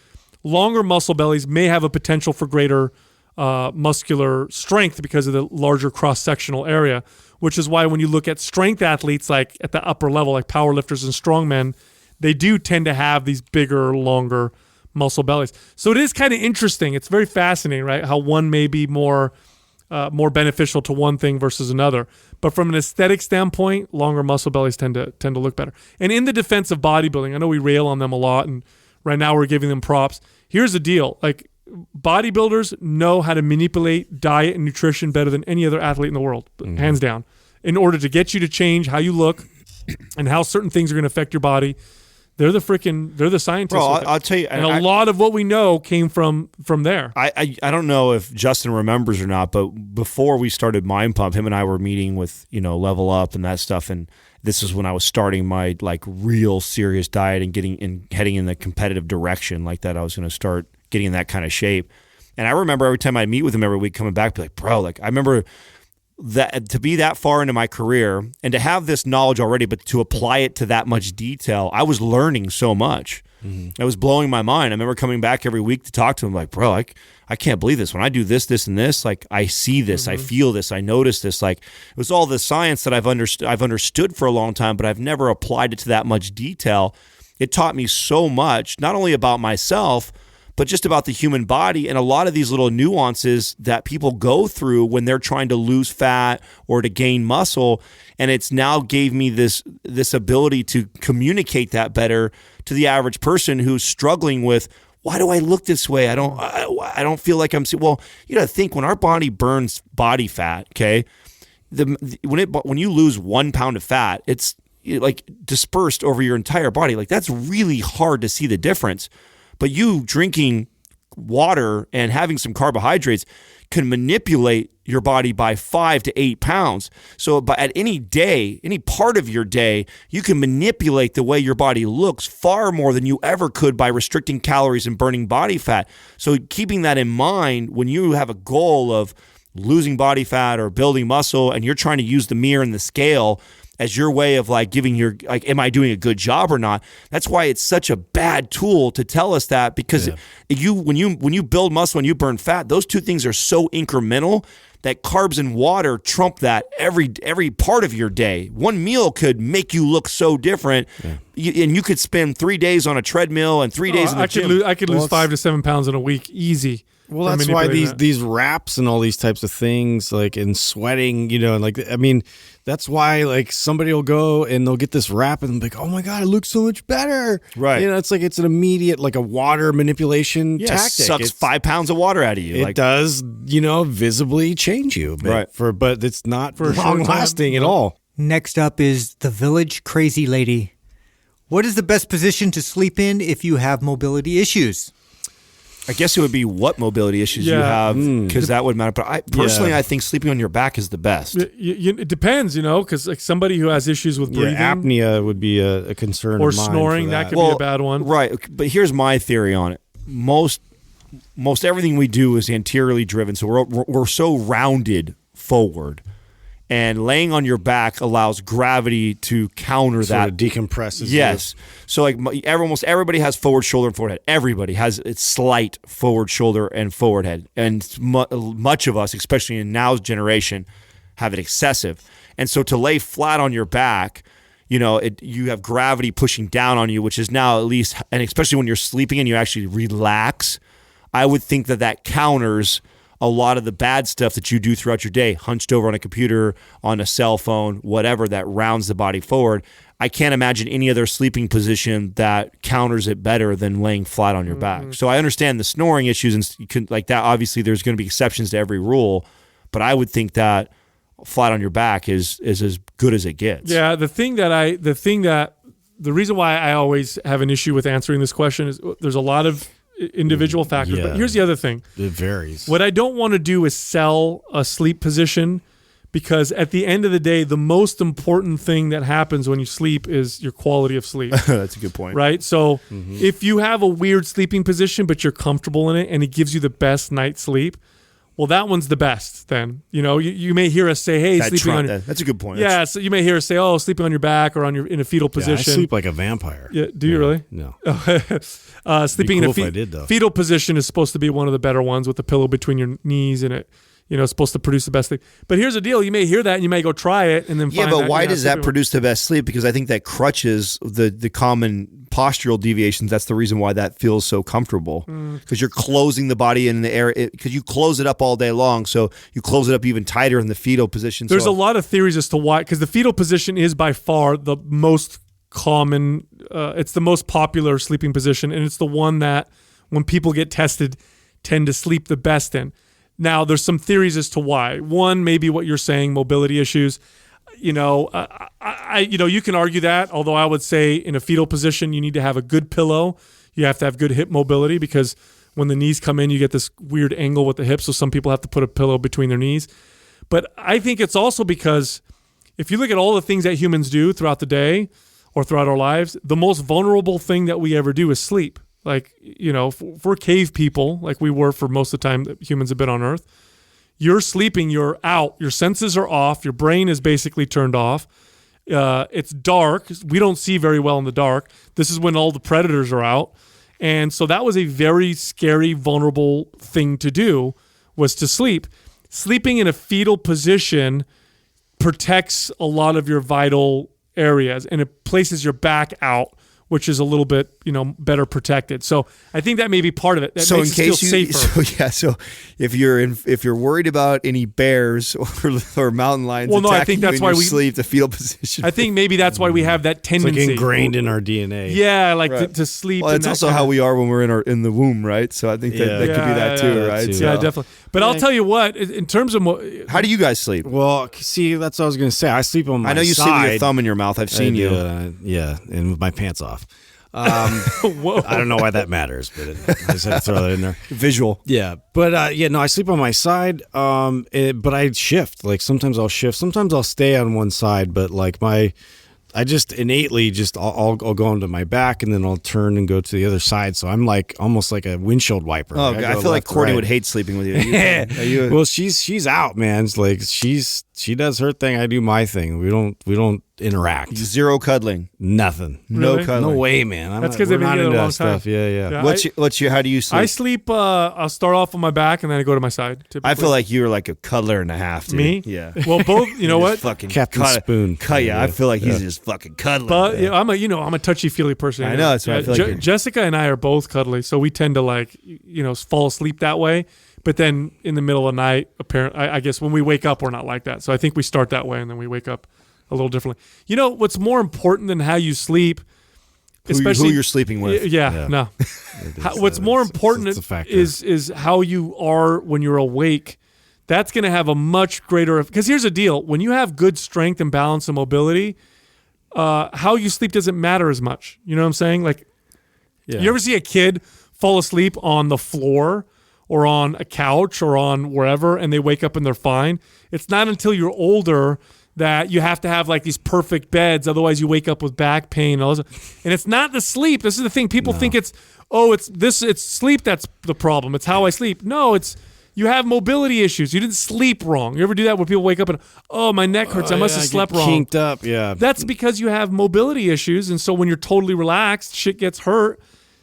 longer muscle bellies may have a potential for greater muscular strength because of the larger cross-sectional area, which is why when you look at strength athletes like at the upper level, like powerlifters and strongmen, they do tend to have these bigger, longer muscle bellies. So it is kind of interesting. It's very fascinating, right? How one may be more beneficial to one thing versus another. But from an aesthetic standpoint, longer muscle bellies tend to look better. And in the defense of bodybuilding, I know we rail on them a lot, and right now we're giving them props. Here's the deal. Like, bodybuilders know how to manipulate diet and nutrition better than any other athlete in the world, hands down, in order to get you to change how you look and how certain things are going to affect your body. They're the scientists. Bro, with it. I'll tell you, and a lot of what we know came from there. I don't know if Justin remembers or not, but before we started Mind Pump, him and I were meeting with, Level Up and that stuff, and this is when I was starting my like real serious diet and heading in the competitive direction like that. I was going to start getting in that kind of shape. And I remember every time I'd meet with him every week coming back, be like, bro, like I remember that to be that far into my career and to have this knowledge already, but to apply it to that much detail, I was learning so much. Mm-hmm. It was blowing my mind. I remember coming back every week to talk to him like, bro, I can't believe this. When I do this, this, and this, like I see this, I feel this, I notice this. Like it was all the science that I've understood for a long time, but I've never applied it to that much detail. It taught me so much, not only about myself, but just about the human body and a lot of these little nuances that people go through when they're trying to lose fat or to gain muscle. And it's now gave me this ability to communicate that better to the average person who's struggling with, why do I look this way? I don't feel like I'm. Well, you got to think when our body burns body fat. Okay, when you lose 1 pound of fat, it's like dispersed over your entire body. Like that's really hard to see the difference. But you drinking water and having some carbohydrates can manipulate your body by 5 to 8 pounds. So at any day, any part of your day, you can manipulate the way your body looks far more than you ever could by restricting calories and burning body fat. So keeping that in mind when you have a goal of losing body fat or building muscle and you're trying to use the mirror and the scale as your way of like giving your, like, am I doing a good job or not? That's why it's such a bad tool to tell us that, because when you build muscle and you burn fat, those two things are so incremental that carbs and water trump that every part of your day. One meal could make you look so different, and you could spend 3 days on a treadmill and 3 days in the gym. I could lose 5 to 7 pounds in a week, easy. Well, that's why these wraps and all these types of things, like in sweating, and like, I mean, that's why like somebody will go and they'll get this wrap and be like, oh my God, it looks so much better. Right. It's like, it's an immediate, like a water manipulation tactic. Sucks 5 pounds of water out of you. It does, visibly change you. But it's not long lasting at all. Next up is the Village Crazy Lady. What is the best position to sleep in if you have mobility issues? I guess it would be what mobility issues you have, because that would matter. But I think sleeping on your back is the best. It depends, because like somebody who has issues with breathing, apnea would be a concern, or of mine snoring. That could be a bad one, right? But here's my theory on it. Most everything we do is anteriorly driven, so we're so rounded forward. And laying on your back allows gravity to counter that. It decompresses. Yes. So like almost everybody has forward shoulder and forward head. Everybody has its slight forward shoulder and forward head. And much of us, especially in now's generation, have it excessive. And so to lay flat on your back, you have gravity pushing down on you, which is now at least, and especially when you're sleeping and you actually relax, I would think that counters a lot of the bad stuff that you do throughout your day, hunched over on a computer, on a cell phone, whatever, that rounds the body forward. I can't imagine any other sleeping position that counters it better than laying flat on your back. So I understand the snoring issues and you can, like that. Obviously, there's going to be exceptions to every rule, but I would think that flat on your back is as good as it gets. Yeah, the reason why I always have an issue with answering this question is there's a lot of individual factors. But here's the other thing. It varies. What I don't want to do is sell a sleep position, because at the end of the day, the most important thing that happens when you sleep is your quality of sleep. That's a good point. Right? So if you have a weird sleeping position, but you're comfortable in it and it gives you the best night's sleep, well, that one's the best then. You may hear us say, hey, sleeping on your... That's a good point. Yeah, so you may hear us say, oh, sleeping on your back or in a fetal position. I sleep like a vampire. Yeah, do you really? No. Sleeping in a fetal position is supposed to be one of the better ones, with the pillow between your knees, and it's supposed to produce the best sleep. But here's the deal. You may hear that and you may go try it and then find but why does that produce the best sleep? Because I think that crutches the common postural deviations. That's the reason why that feels so comfortable, because you're closing the body in the air, because you close it up all day long, so you close it up even tighter in the fetal position. There's a lot of theories as to why, because the fetal position is by far the most common, it's the most popular sleeping position, and it's the one that when people get tested tend to sleep the best in. Now, there's some theories as to why. One, maybe what you're saying, mobility issues. you can argue that. Although I would say in a fetal position, you need to have a good pillow. You have to have good hip mobility because when the knees come in, you get this weird angle with the hips. So some people have to put a pillow between their knees. But I think it's also because if you look at all the things that humans do throughout the day or throughout our lives, the most vulnerable thing that we ever do is sleep. Like, if we're cave people, like we were for most of the time that humans have been on Earth, you're sleeping, you're out, your senses are off, your brain is basically turned off. It's dark. We don't see very well in the dark. This is when all the predators are out. And so that was a very scary, vulnerable thing to do, was to sleep. Sleeping in a fetal position protects a lot of your vital areas, and it places your back out, which is a little bit, better protected. So I think that may be part of it. That makes it feel safer. So if you're worried about any bears or mountain lions, I think that's why we sleep the fetal position. I think maybe that's why we have that tendency. It's like ingrained in our DNA. Yeah, to sleep. Well, it's also how we are when we're in the womb, right? So I think that could be that too, right? Yeah, definitely. But I'll tell you what, in terms of how do you guys sleep? Well, see, that's what I was going to say. I sleep on my side. I know you sleep with your thumb in your mouth. I've seen you. And with my pants off. Whoa. I don't know why that matters, but I just had to throw that in there. Visual. Yeah. But I sleep on my side, but I shift. Like sometimes I'll shift. Sometimes I'll stay on one side, but like I just innately I'll go onto my back and then I'll turn and go to the other side. So I'm like almost like a windshield wiper. Oh, I feel like Courtney would hate sleeping with you. Well, she's out, man. It's like she does her thing, I do my thing. We don't interact. Zero cuddling. Nothing. No cuddling. No way, man. That's because they've been together a long time. Stuff. Yeah. How do you sleep? I sleep. I'll start off on my back and then I go to my side. Typically. I feel like you're like a cuddler and a half, dude. Me? Yeah. Well, both. You know what? Fucking Captain Spoon. I feel like he's just fucking cuddling. But I'm a touchy feely person. I know. That's what I feel like. Jessica and I are both cuddly, so we tend to fall asleep that way. But then in the middle of the night, apparently, I guess when we wake up, we're not like that. So I think we start that way and then we wake up a little differently. What's more important than how you sleep, especially who you're sleeping with. No. What's more important is how you are when you're awake. That's going to have a much greater, because here's the deal. When you have good strength and balance and mobility, how you sleep doesn't matter as much. You know what I'm saying? Like, you ever see a kid fall asleep on the floor or on a couch or on wherever and they wake up and they're fine? It's not until you're older that you have to have like these perfect beds. Otherwise you wake up with back pain. And it's not the sleep. This is the thing. People think it's sleep that's the problem. It's how I sleep. No, you have mobility issues. You didn't sleep wrong. You ever do that where people wake up and, my neck hurts. I must have slept wrong. Kinked up, yeah. That's because you have mobility issues. And so when you're totally relaxed, shit gets hurt.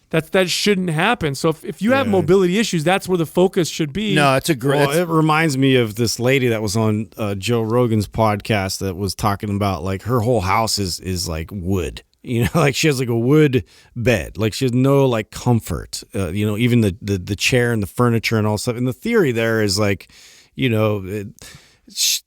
That shouldn't happen. So if you have mobility issues, that's where the focus should be. No, it's a great. Well, it reminds me of this lady that was on Joe Rogan's podcast that was talking about like her whole house is like wood. Like she has like a wood bed. Like she has no like comfort. Even the chair and the furniture and all stuff. And the theory there is like,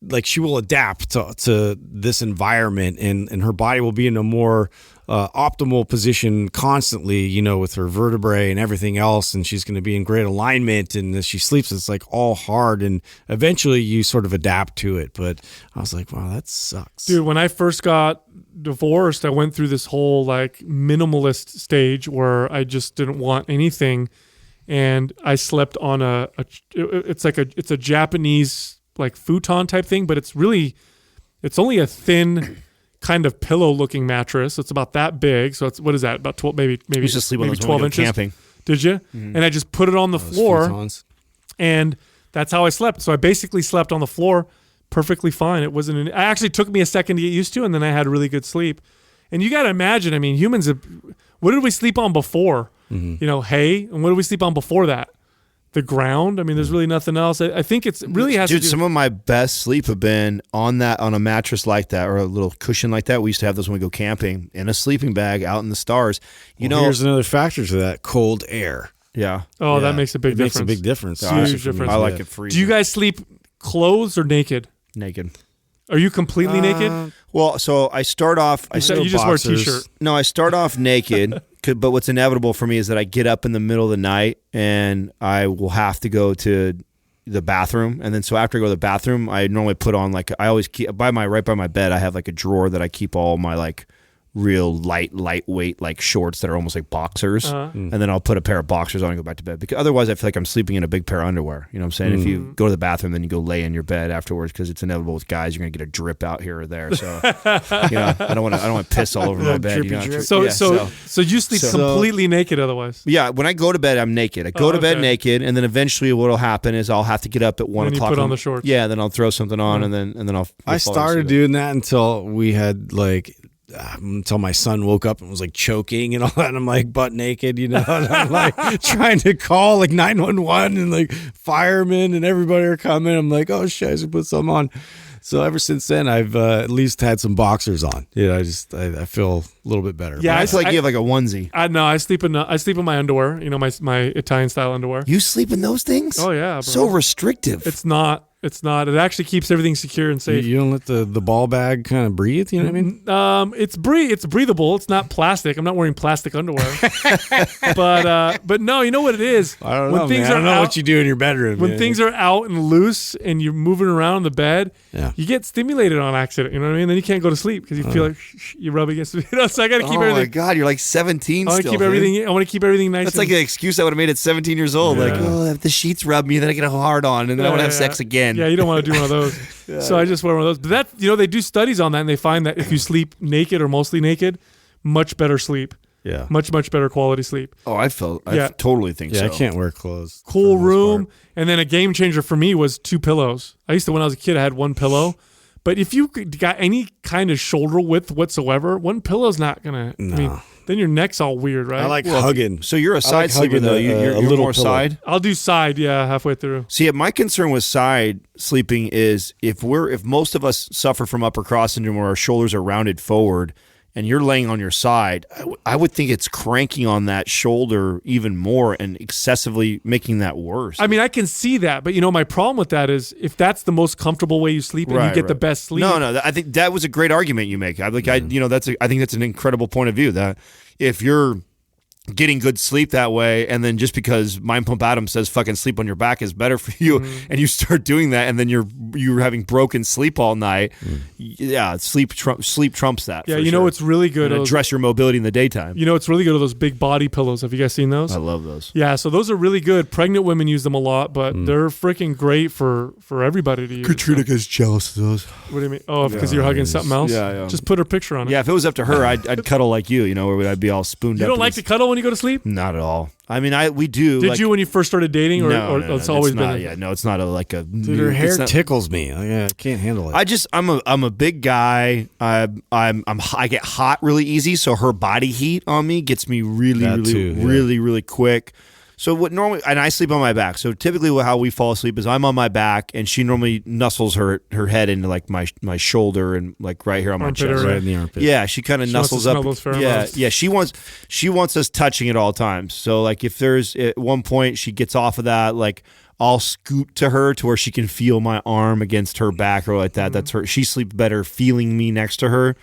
like she will adapt to this environment and her body will be in a more optimal position constantly, with her vertebrae and everything else, and she's going to be in great alignment, and as she sleeps it's like all hard, and eventually you sort of adapt to it. But I was like, wow, that sucks. Dude, when I first got divorced, I went through this whole like minimalist stage where I just didn't want anything, and I slept on it's a Japanese like futon type thing, but it's only a thin kind of pillow looking mattress. It's about that big. So it's, what is that? About 12, maybe just sleep on those 12 inches. Camping. Did you? Mm-hmm. And I just put it on the floor and that's how I slept. So I basically slept on the floor perfectly fine. It actually took me a second to get used to, and then I had really good sleep. And you got to imagine, humans, what did we sleep on before? Mm-hmm. Hay. And what did we sleep on before that? The ground. There's really nothing else. I think it's really has to do. Some of my best sleep have been on a mattress like that or a little cushion like that. We used to have those when we go camping, in a sleeping bag out in the stars. Here's another factor to that: cold air. Yeah. Oh, that makes a big difference. Makes a big difference. Huge difference. I like it freezing. Do you guys sleep clothes or naked? Naked. Are you completely naked? Well, so I start off. You just wear a t-shirt. No, I start off naked. But what's inevitable for me is that I get up in the middle of the night and I will have to go to the bathroom, and then so after I go to the bathroom, I normally put on like I always keep right by my bed. I have like a drawer that I keep all my like real lightweight like shorts that are almost like boxers, and then I'll put a pair of boxers on and go back to bed, because otherwise I feel like I'm sleeping in a big pair of underwear. You know what I'm saying? If you go to the bathroom, then you go lay in your bed afterwards, because it's inevitable with guys, you're gonna get a drip out here or there. So you know, I don't want to piss all over my bed. You know? So you sleep completely naked otherwise? Yeah, when I go to bed, I'm naked. I go to bed naked, and then eventually what will happen is I'll have to get up at 1 o'clock. You put on the shorts. Yeah, then I'll throw something on, and then I'll. I started doing that until we had like. Until my son woke up and was like choking and all that, and I'm like butt naked, you know, and I'm like trying to call like 911 and like firemen and everybody are coming. I'm like, oh shit, I should put something on. So ever since then, I've at least had some boxers on. You know, I feel a little bit better. Yeah, I feel like you have like a onesie. I sleep in my underwear. You know, my Italian style underwear. You sleep in those things? Oh yeah, bro. So restrictive. It's not. It actually keeps everything secure and safe. You don't let the ball bag kind of breathe. You know what I mean? It's breathable. It's not plastic. I'm not wearing plastic underwear. but no, you know what it is. I don't know. I don't know what you do in your bedroom. When things are out and loose and you're moving around in the bed, you get stimulated on accident. You know what I mean? Then you can't go to sleep because you feel like you rub against. You know, so I got to keep everything. Oh my god, you're like 17. I want to keep everything. I want to keep everything nice. That's like an excuse I would have made at 17 years old. Yeah. Like, oh, if the sheets rub me, then I get a hard on, and then I want to have sex again. Yeah, you don't want to do one of those. So I just wear one of those. But that, you know, they do studies on that, and they find that if you sleep naked or mostly naked, much better sleep. Yeah. Much better quality sleep. Oh, I totally think so. Yeah, I can't wear clothes. Cool room. And then a game changer for me was 2 pillows. I used to, when I was a kid, I had 1 pillow. But if you got any kind of shoulder width whatsoever, 1 pillow's not going to, I mean, then your neck's all weird, right? I like hugging. So you're a side sleeper, though. You're little more pillow. side? I'll do side, halfway through. See, my concern with side sleeping is if most of us suffer from upper cross syndrome where our shoulders are rounded forward and you're laying on your side, I would think it's cranking on that shoulder even more and excessively making that worse. I mean, I can see that, but you know, my problem with that is if that's the most comfortable way you sleep and you get the best sleep. No, I think that was a great argument you make. I think that's an incredible point of view, that if you're getting good sleep that way, and then just because Mind Pump Adam says fucking sleep on your back is better for you, and you start doing that, and then you're having broken sleep all night, sleep trumps that. Yeah, you know what's really good? Address your mobility in the daytime. You know what's really good are those big body pillows. Have you guys seen those? I love those. Yeah, so those are really good. Pregnant women use them a lot, but they're freaking great for everybody to use. Katrina gets jealous of those. What do you mean? Oh, because you're hugging something else? Yeah. Just put her picture on it. Yeah, if it was up to her, I'd cuddle like you, you know, where I'd be all spooned up. You don't like to cuddle when you go to sleep? Not at all. I mean, we do. Did you when you first started dating, or it's always not, been? Yeah, no, it's not Dude, her hair tickles me. I can't handle it. I'm a big guy. I get hot really easy, so her body heat on me gets me really quick. So what normally, and I sleep on my back. So typically, how we fall asleep is I'm on my back, and she normally nuzzles her head into like my shoulder and like right here on my chest, right in the armpit. Yeah, she kind of nuzzles up. Yeah. She wants us touching at all times. So like if there's at one point she gets off of that, like I'll scoot to her to where she can feel my arm against her back or like that. That's her. She sleeps better feeling me next to her.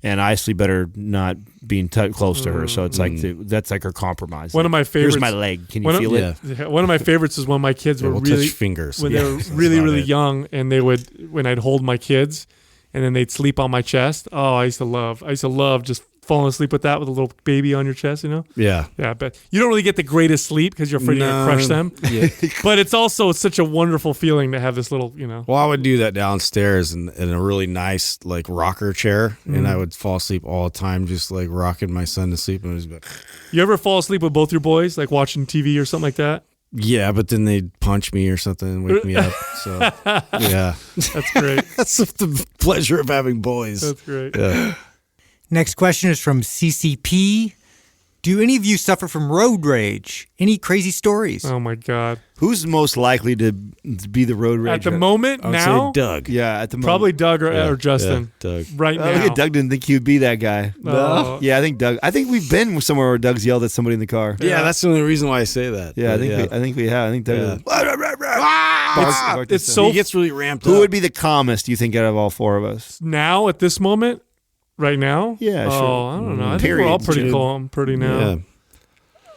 And I sleep better not being close to her, so it's like that's like her compromise. One of my favorites. Here's my leg. Can you feel it? Yeah. One of my favorites is when my kids were really touch fingers. When they were really young, and when I'd hold my kids, and then they'd sleep on my chest. Oh, I used to love just falling asleep with that with a little baby on your chest, you know? Yeah. Yeah, but you don't really get the greatest sleep because you're afraid you're going to crush them. Yeah. But it's such a wonderful feeling to have this little, you know. Well, I would do that downstairs in a really nice, like, rocker chair, and I would fall asleep all the time just, like, rocking my son to sleep. You ever fall asleep with both your boys, like watching TV or something like that? Yeah, but then they'd punch me or something and wake me up. So, yeah. That's great. That's the pleasure of having boys. That's great. Yeah. Next question is from CCP. Do any of you suffer from road rage? Any crazy stories? Oh, my God. Who's most likely to be the road rager? At the moment, I would now? say Doug. Yeah, at the moment. Probably Doug or Justin. Yeah, Doug. Right now. Look at Doug didn't think he would be that guy. No. Yeah, I think we've been somewhere where Doug's yelled at somebody in the car. Yeah, that's the only reason why I say that. Yeah, I think we have. I think Doug. It's so he gets really ramped up. Who would be the calmest, you think, out of all four of us? Now, at this moment? Right now? Yeah, sure. Oh, I don't know. I think we're all pretty calm, pretty now. Yeah.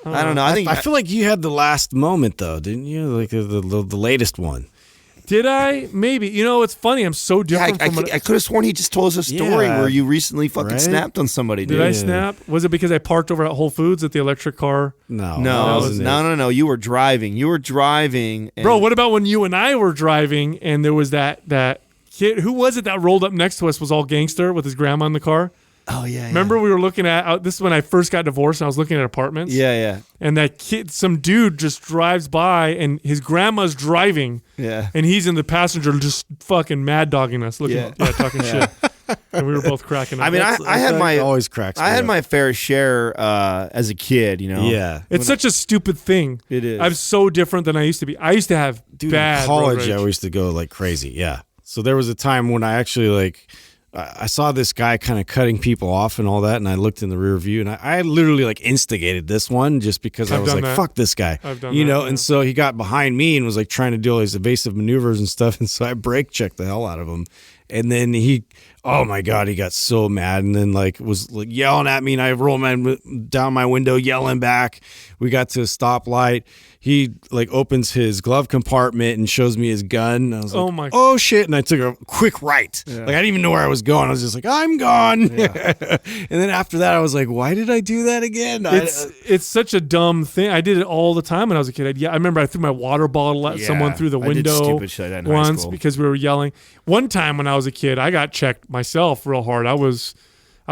I don't know. I feel like you had the last moment though, didn't you? Like the latest one. Did I? Maybe. You know, it's funny. I'm so different from I could have sworn he just told us a story where you recently fucking snapped on somebody. Dude. Did I snap? Was it because I parked over at Whole Foods at the electric car? No. You were driving. And Bro, what about when you and I were driving and there was that kid? Who was it that rolled up next to us? Was all gangster with his grandma in the car? Oh yeah. Remember we were looking at this is when I first got divorced and I was looking at apartments. Yeah. And that kid, some dude just drives by and his grandma's driving. Yeah. And he's in the passenger just fucking mad dogging us, talking shit. And we were both cracking up. I mean, I had always cracks. I had my fair share as a kid, you know. Yeah. It's such a stupid thing. It is. I'm so different than I used to be. I used to have bad in college. road rage. I used to go like crazy. Yeah. So there was a time when I actually I saw this guy kind of cutting people off and all that, and I looked in the rear view, and I literally like instigated this one just because I was like, "Fuck this guy," And so he got behind me and was like trying to do all these evasive maneuvers and stuff, and so I brake checked the hell out of him, and then oh my god, he got so mad, and then was yelling at me, and I rolled down my window, yelling back. We got to a stoplight. He opens his glove compartment and shows me his gun. I was like, oh shit. And I took a quick right. Yeah. I didn't even know where I was going. I was just like, I'm gone. Yeah. And then after that, I was like, why did I do that again? It's such a dumb thing. I did it all the time when I was a kid. I remember I threw my water bottle at someone through the window stupid shit in once high school. Because we were yelling. One time when I was a kid, I got checked myself real hard. I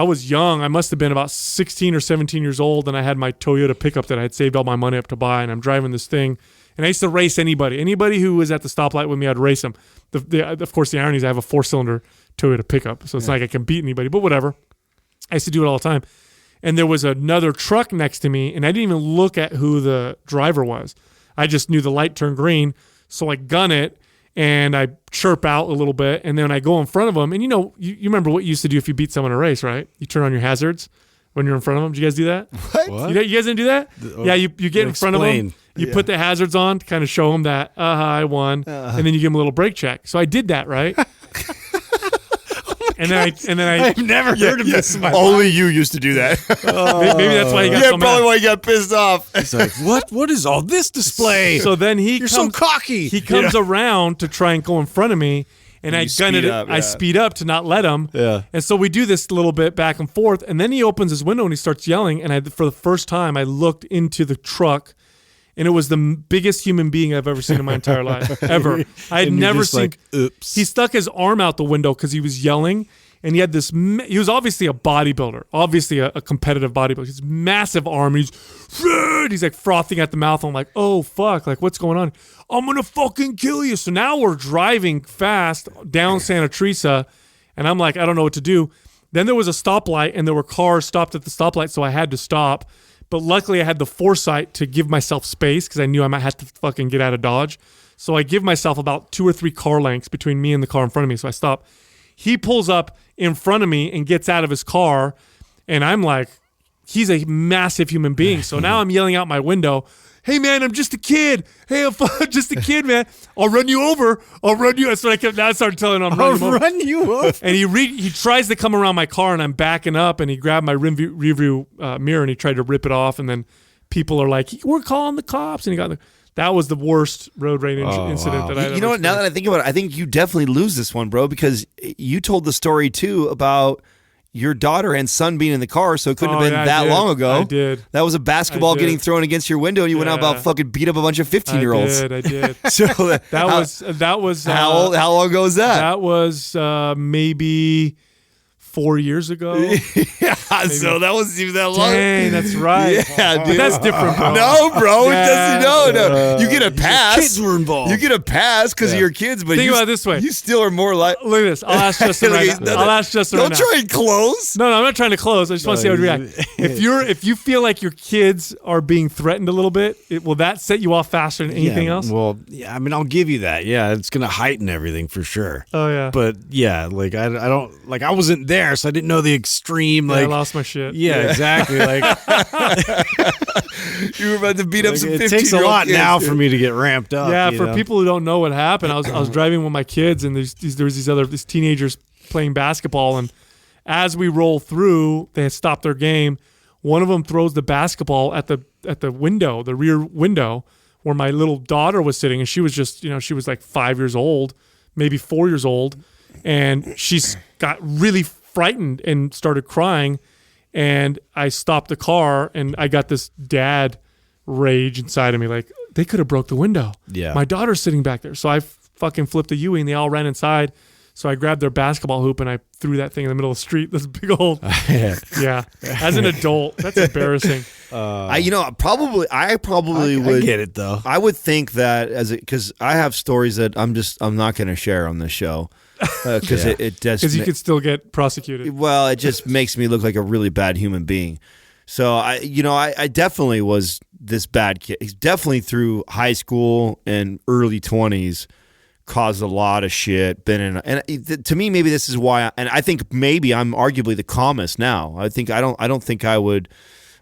was young. I must have been about 16 or 17 years old, and I had my Toyota pickup that I had saved all my money up to buy, and I'm driving this thing. And I used to race anybody who was at the stoplight with me, I'd race them. Of course, the irony is I have a 4-cylinder Toyota pickup, so it's not like I can beat anybody, but whatever. I used to do it all the time. And there was another truck next to me, and I didn't even look at who the driver was. I just knew the light turned green, so I gun it, and I chirp out a little bit, and then I go in front of them. And you remember what you used to do if you beat someone in a race, right? You turn on your hazards when you're in front of them. Did you guys do that? What? You guys didn't do that? Yeah, you get in front of them. You put the hazards on to kind of show them that, I won, and then you give them a little brake check. So I did that, right? And then I've never heard of this in my life. Only you used to do that. Maybe that's why he got so mad. Probably why you got pissed off. He's like, what is all this display? So then You're so cocky. He comes around to try and go in front of me, and I gun it. I speed up to not let him. Yeah. And so we do this little bit back and forth, and then he opens his window and he starts yelling. And for the first time, I looked into the truck, and it was the biggest human being I've ever seen in my entire life, ever. I had never seen. Oops. He stuck his arm out the window because he was yelling, and he had this. He was obviously a bodybuilder, obviously a competitive bodybuilder. His massive arm. He's like frothing at the mouth. I'm like, oh fuck, like what's going on? I'm gonna fucking kill you. So now we're driving fast down Santa Teresa, and I'm like, I don't know what to do. Then there was a stoplight, and there were cars stopped at the stoplight, so I had to stop. But luckily, I had the foresight to give myself space because I knew I might have to fucking get out of Dodge. So I give myself about 2 or 3 car lengths between me and the car in front of me. So I stop. He pulls up in front of me and gets out of his car. And I'm like, he's a massive human being. So now I'm yelling out my window, hey, man, I'm just a kid. Hey, I'm just a kid, man. I'll run you over. I'll run you. That's what I started telling him. I'll run you over. And he tries to come around my car, and I'm backing up, and he grabbed my rear view mirror, and he tried to rip it off. And then people are like, we're calling the cops. And that was the worst road rage incident that I ever You know what? Now that I think about it, I think you definitely lose this one, bro, because you told the story, too, about your daughter and son being in the car, so it couldn't have been that long ago. I did. That was a basketball getting thrown against your window, and you went out about fucking beat up a bunch of 15-year-olds. I did. So that was how long ago was that? That was maybe 4 years ago. Yeah, so that wasn't even that long. Dang, that's right. Yeah, dude. That's different, bro. No, bro. It doesn't. No. You get a pass. Kids were involved. You get a pass because of your kids, but think about it this way. You still are more like. Look at this. I'll ask Justin right now. Don't try and close. No, I'm not trying to close. I just want to see how he react. If you feel like your kids are being threatened a little bit, will that set you off faster than anything else? Well, yeah, I mean, I'll give you that. Yeah, it's gonna heighten everything for sure. Oh yeah. But yeah, like I don't like I wasn't there, so I didn't know the extreme. Like I lost my shit. Yeah, exactly. Like you were about to beat up some 15-year-old It takes a lot kids, now dude. for me to get ramped up. Yeah, for people who don't know what happened, I was driving with my kids, and there was these teenagers playing basketball, and as we roll through, they had stopped their game. One of them throws the basketball at the window, the rear window, where my little daughter was sitting, and she was just, she was like 5 years old, maybe 4 years old, and she's got really frightened and started crying, and I stopped the car, and I got this dad rage inside of me, like, they could have broke the window. Yeah. My daughter's sitting back there, so I fucking flipped a U-ing, and they all ran inside. So I grabbed their basketball hoop and I threw that thing in the middle of the street. This big old, yeah. As an adult, that's embarrassing. I probably would I get it though. I would think that because I have stories that I'm not going to share on this show because it does. Because you could still get prosecuted. Well, it just makes me look like a really bad human being. So I definitely was this bad kid. He's definitely through high school and early 20s. Caused a lot of shit. To me, maybe this is why. And I think maybe I'm arguably the calmest now. I don't think I would.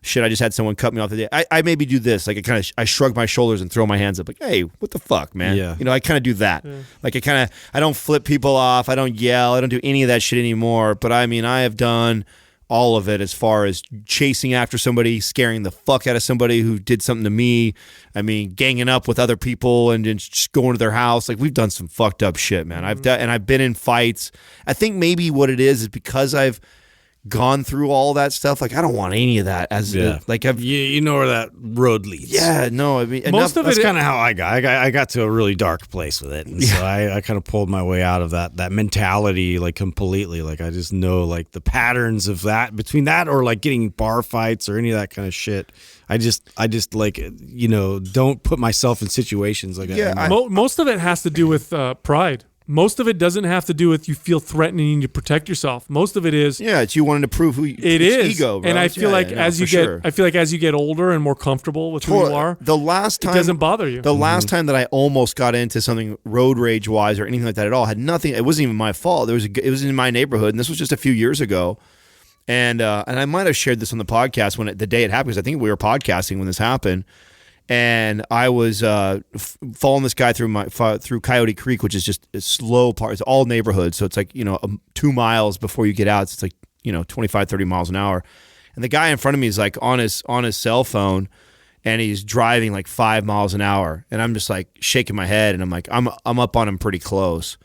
Shit, I just had someone cut me off the day. I maybe do this. Like I shrug my shoulders and throw my hands up. Like, hey, what the fuck, man? Yeah. I kind of do that. Yeah. Like I don't flip people off. I don't yell. I don't do any of that shit anymore. But I mean, I have done all of it as far as chasing after somebody, scaring the fuck out of somebody who did something to me. I mean, ganging up with other people and just going to their house. Like, we've done some fucked up shit, man. I've been in fights. I think maybe what it is because I've gone through all that stuff. Like, I don't want any of that. You know where that road leads. Yeah, no. I mean, most of that's kind of how I got. I got to a really dark place with it, and so I kind of pulled my way out of that mentality like completely. Like, I just know like the patterns of that between that or like getting bar fights or any of that kind of shit. I just like don't put myself in situations like that. Most of it has to do with pride. Most of it doesn't have to do with you feel threatened and you need to protect yourself. Most of it is it's you wanting to prove who it is. Ego, bro. And I feel as you get older and more comfortable with who you are, the last time it doesn't bother you. The last time that I almost got into something road rage wise or anything like that at all had nothing. It wasn't even my fault. It was in my neighborhood, and this was just a few years ago. And I might have shared this on the podcast the day it happened, because I think we were podcasting when this happened. And I was following this guy through Coyote Creek, which is just a slow part. It's all neighborhood, so it's like 2 miles before you get out. It's like 25, 30 miles an hour. And the guy in front of me is like on his cell phone, and he's driving like 5 miles an hour. And I'm just like shaking my head, and I'm like I'm up on him pretty close.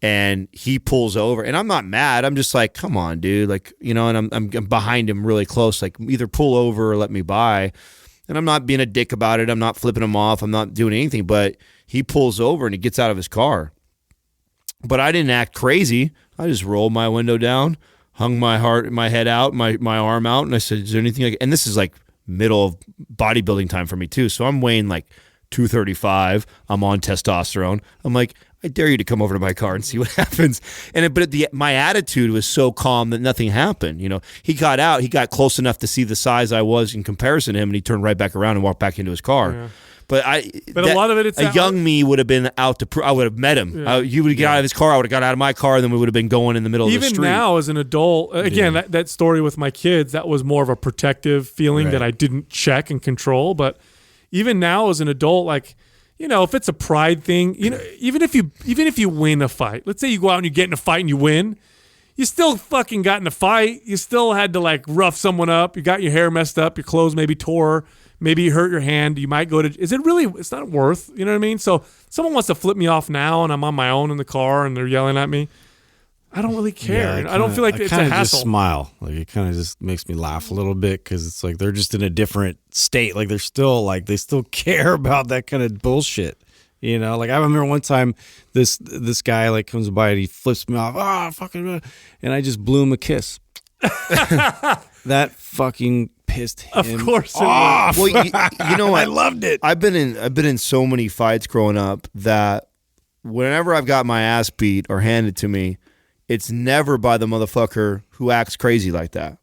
And he pulls over, and I'm not mad. I'm just like, come on, dude, like and I'm behind him really close. Like, either pull over or let me by. And I'm not being a dick about it. I'm not flipping him off. I'm not doing anything. But he pulls over and he gets out of his car. But I didn't act crazy. I just rolled my window down, hung my head out, my arm out, and I said, "Is there anything?" And this is like middle of bodybuilding time for me too. So I'm weighing like 235. I'm on testosterone. I'm like, I dare you to come over to my car and see what happens. My attitude was so calm that nothing happened. He got out. He got close enough to see the size I was in comparison to him, and he turned right back around and walked back into his car. Yeah. But a lot of it, it's young me would have been out to. I would have met him. Yeah. He would have got out of his car. I would have got out of my car, and then we would have been going in the middle of the street. Even now, as an adult, again, that story with my kids, that was more of a protective feeling that I didn't check and control. But even now, as an adult, like, if it's a pride thing, even if you win a fight, let's say you go out and you get in a fight and you win, you still fucking got in a fight. You still had to like rough someone up. You got your hair messed up. Your clothes maybe tore. Maybe you hurt your hand. You might go to. Is it really? It's not worth. You know what I mean? So someone wants to flip me off now, and I'm on my own in the car, and they're yelling at me. I don't really care. I don't feel like it's a hassle. I just smile. Like, it kind of just makes me laugh a little bit, because it's like they're just in a different state. Like, they're still like, they still care about that kind of bullshit. Like, I remember one time this guy like comes by and he flips me off. Fucking, and I just blew him a kiss. That fucking pissed him of course it off. Well, you know what? I loved it. I've been in so many fights growing up that whenever I've got my ass beat or handed to me, it's never by the motherfucker who acts crazy like that.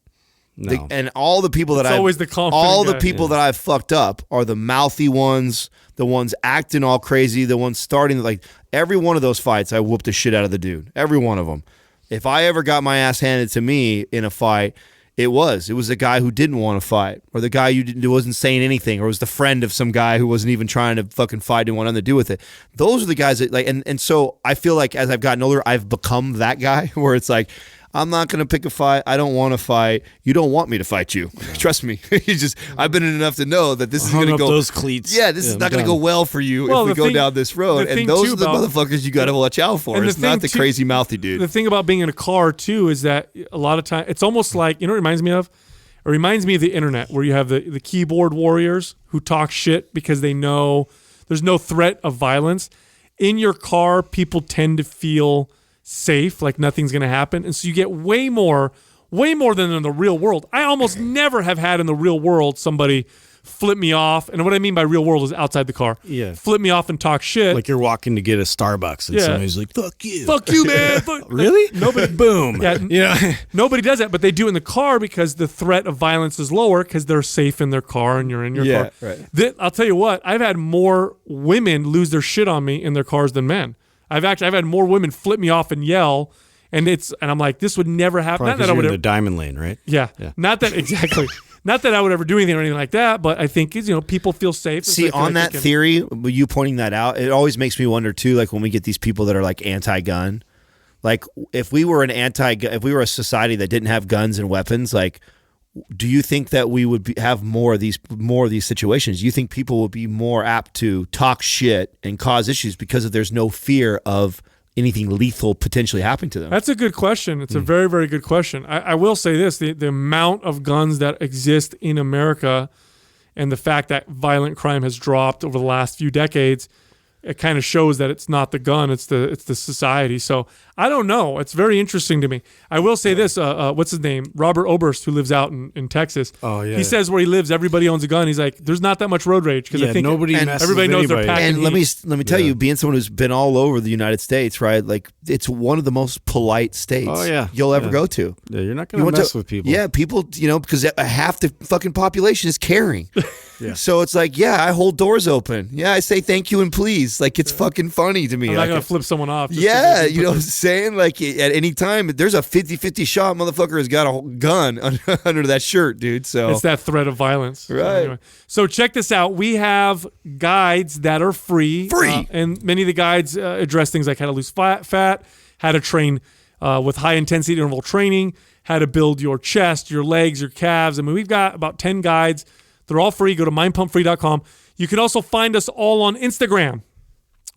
No. And all the people that that I've fucked up are the mouthy ones, the ones acting all crazy, the ones starting like every one of those fights. I whooped the shit out of the dude. Every one of them. If I ever got my ass handed to me in a fight, it was the guy who didn't want to fight, or the guy who wasn't saying anything, or was the friend of some guy who wasn't even trying to fucking fight, didn't want nothing to do with it. Those are the guys that like, and so I feel like as I've gotten older, I've become that guy where it's like, I'm not going to pick a fight. I don't want to fight. You don't want me to fight you. Trust me. I've been in enough to know that this is going to go. Those cleats. Yeah, this is not going to go well for you if we go down this road. And those are the motherfuckers you got to watch out for. It's not the crazy mouthy dude. The thing about being in a car too is that a lot of time it's almost like, you know what it reminds me of? It reminds me of the internet, where you have the keyboard warriors who talk shit because they know there's no threat of violence. In your car, people tend to feel safe, like nothing's going to happen. And so you get way more than in the real world. I almost never have had in the real world somebody flip me off. And what I mean by real world is outside the car. Yeah. Flip me off and talk shit. Like you're walking to get a Starbucks and somebody's like, fuck you. Fuck you, man. Really? Nobody. Boom. Yeah. Nobody does that, but they do it in the car because the threat of violence is lower because they're safe in their car and you're in your car. Right. I'll tell you what, I've had more women lose their shit on me in their cars than men. I've had more women flip me off and yell, and I'm like, this would never happen. Probably because you're in the diamond lane, right? Yeah. Not that exactly. Not that I would ever do anything or anything like that, but I think people feel safe. See, on that theory, you pointing that out, it always makes me wonder too. Like when we get these people that are like anti-gun, like if we were if we were a society that didn't have guns and weapons, like, do you think that we would have more of these situations? Do you think people would be more apt to talk shit and cause issues because there's no fear of anything lethal potentially happening to them? That's a good question. It's a very, very good question. I will say this, the amount of guns that exist in America and the fact that violent crime has dropped over the last few decades, it kind of shows that it's not the gun, it's the society. So I don't know. It's very interesting to me. I will say this, what's his name? Robert Oberst, who lives out in Texas. Oh, yeah. He says where he lives, everybody owns a gun. He's like, there's not that much road rage because I think everybody knows they're packing And let me tell you, being someone who's been all over the United States, right? Like it's one of the most polite states you'll ever go to. Yeah, you're not going to mess with people. Yeah, people, because half the fucking population is caring. Yeah. So it's like, I hold doors open. Yeah, I say thank you and please. Like it's fucking funny to me. I'm like, not going to flip someone off. You know what I'm saying? Like at any time, there's a 50-50 shot motherfucker has got a gun under that shirt, dude. So it's that threat of violence. Right. Anyway. So check this out. We have guides that are free. And many of the guides address things like how to lose fat, how to train with high-intensity interval training, how to build your chest, your legs, your calves. I mean, we've got about 10 guides. They're all free. Go to mindpumpfree.com. You can also find us all on Instagram.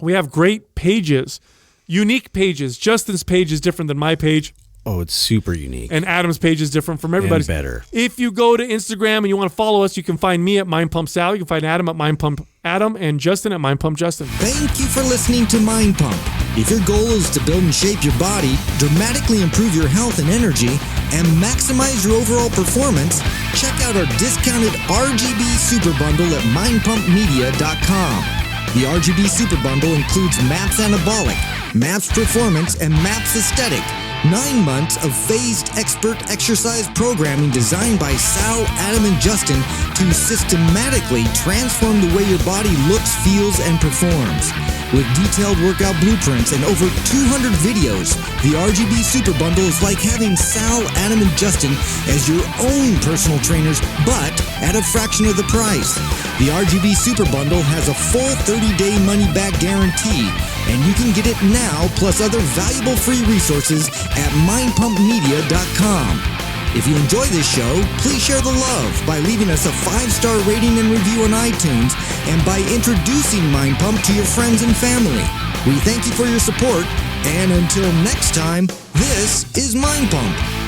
We have great pages, unique pages. Justin's page is different than my page. Oh, it's super unique. And Adam's page is different from everybody's. And better. If you go to Instagram and you want to follow us, you can find me at mindpumpsal. You can find Adam at mindpumpAdam and Justin at mindpumpjustin. Thank you for listening to Mind Pump. If your goal is to build and shape your body, dramatically improve your health and energy, and maximize your overall performance, check out our discounted RGB Super Bundle at mindpumpmedia.com. The RGB Super Bundle includes MAPS Anabolic, MAPS Performance, and MAPS Aesthetic. 9 months of phased expert exercise programming designed by Sal, Adam, and Justin to systematically transform the way your body looks, feels, and performs. With detailed workout blueprints and over 200 videos, the RGB Super Bundle is like having Sal, Adam, and Justin as your own personal trainers, but at a fraction of the price. The RGB Super Bundle has a full 30-day money-back guarantee, and you can get it now plus other valuable free resources at mindpumpmedia.com. If you enjoy this show, please share the love by leaving us a 5-star rating and review on iTunes and by introducing Mind Pump to your friends and family. We thank you for your support, and until next time, this is Mind Pump.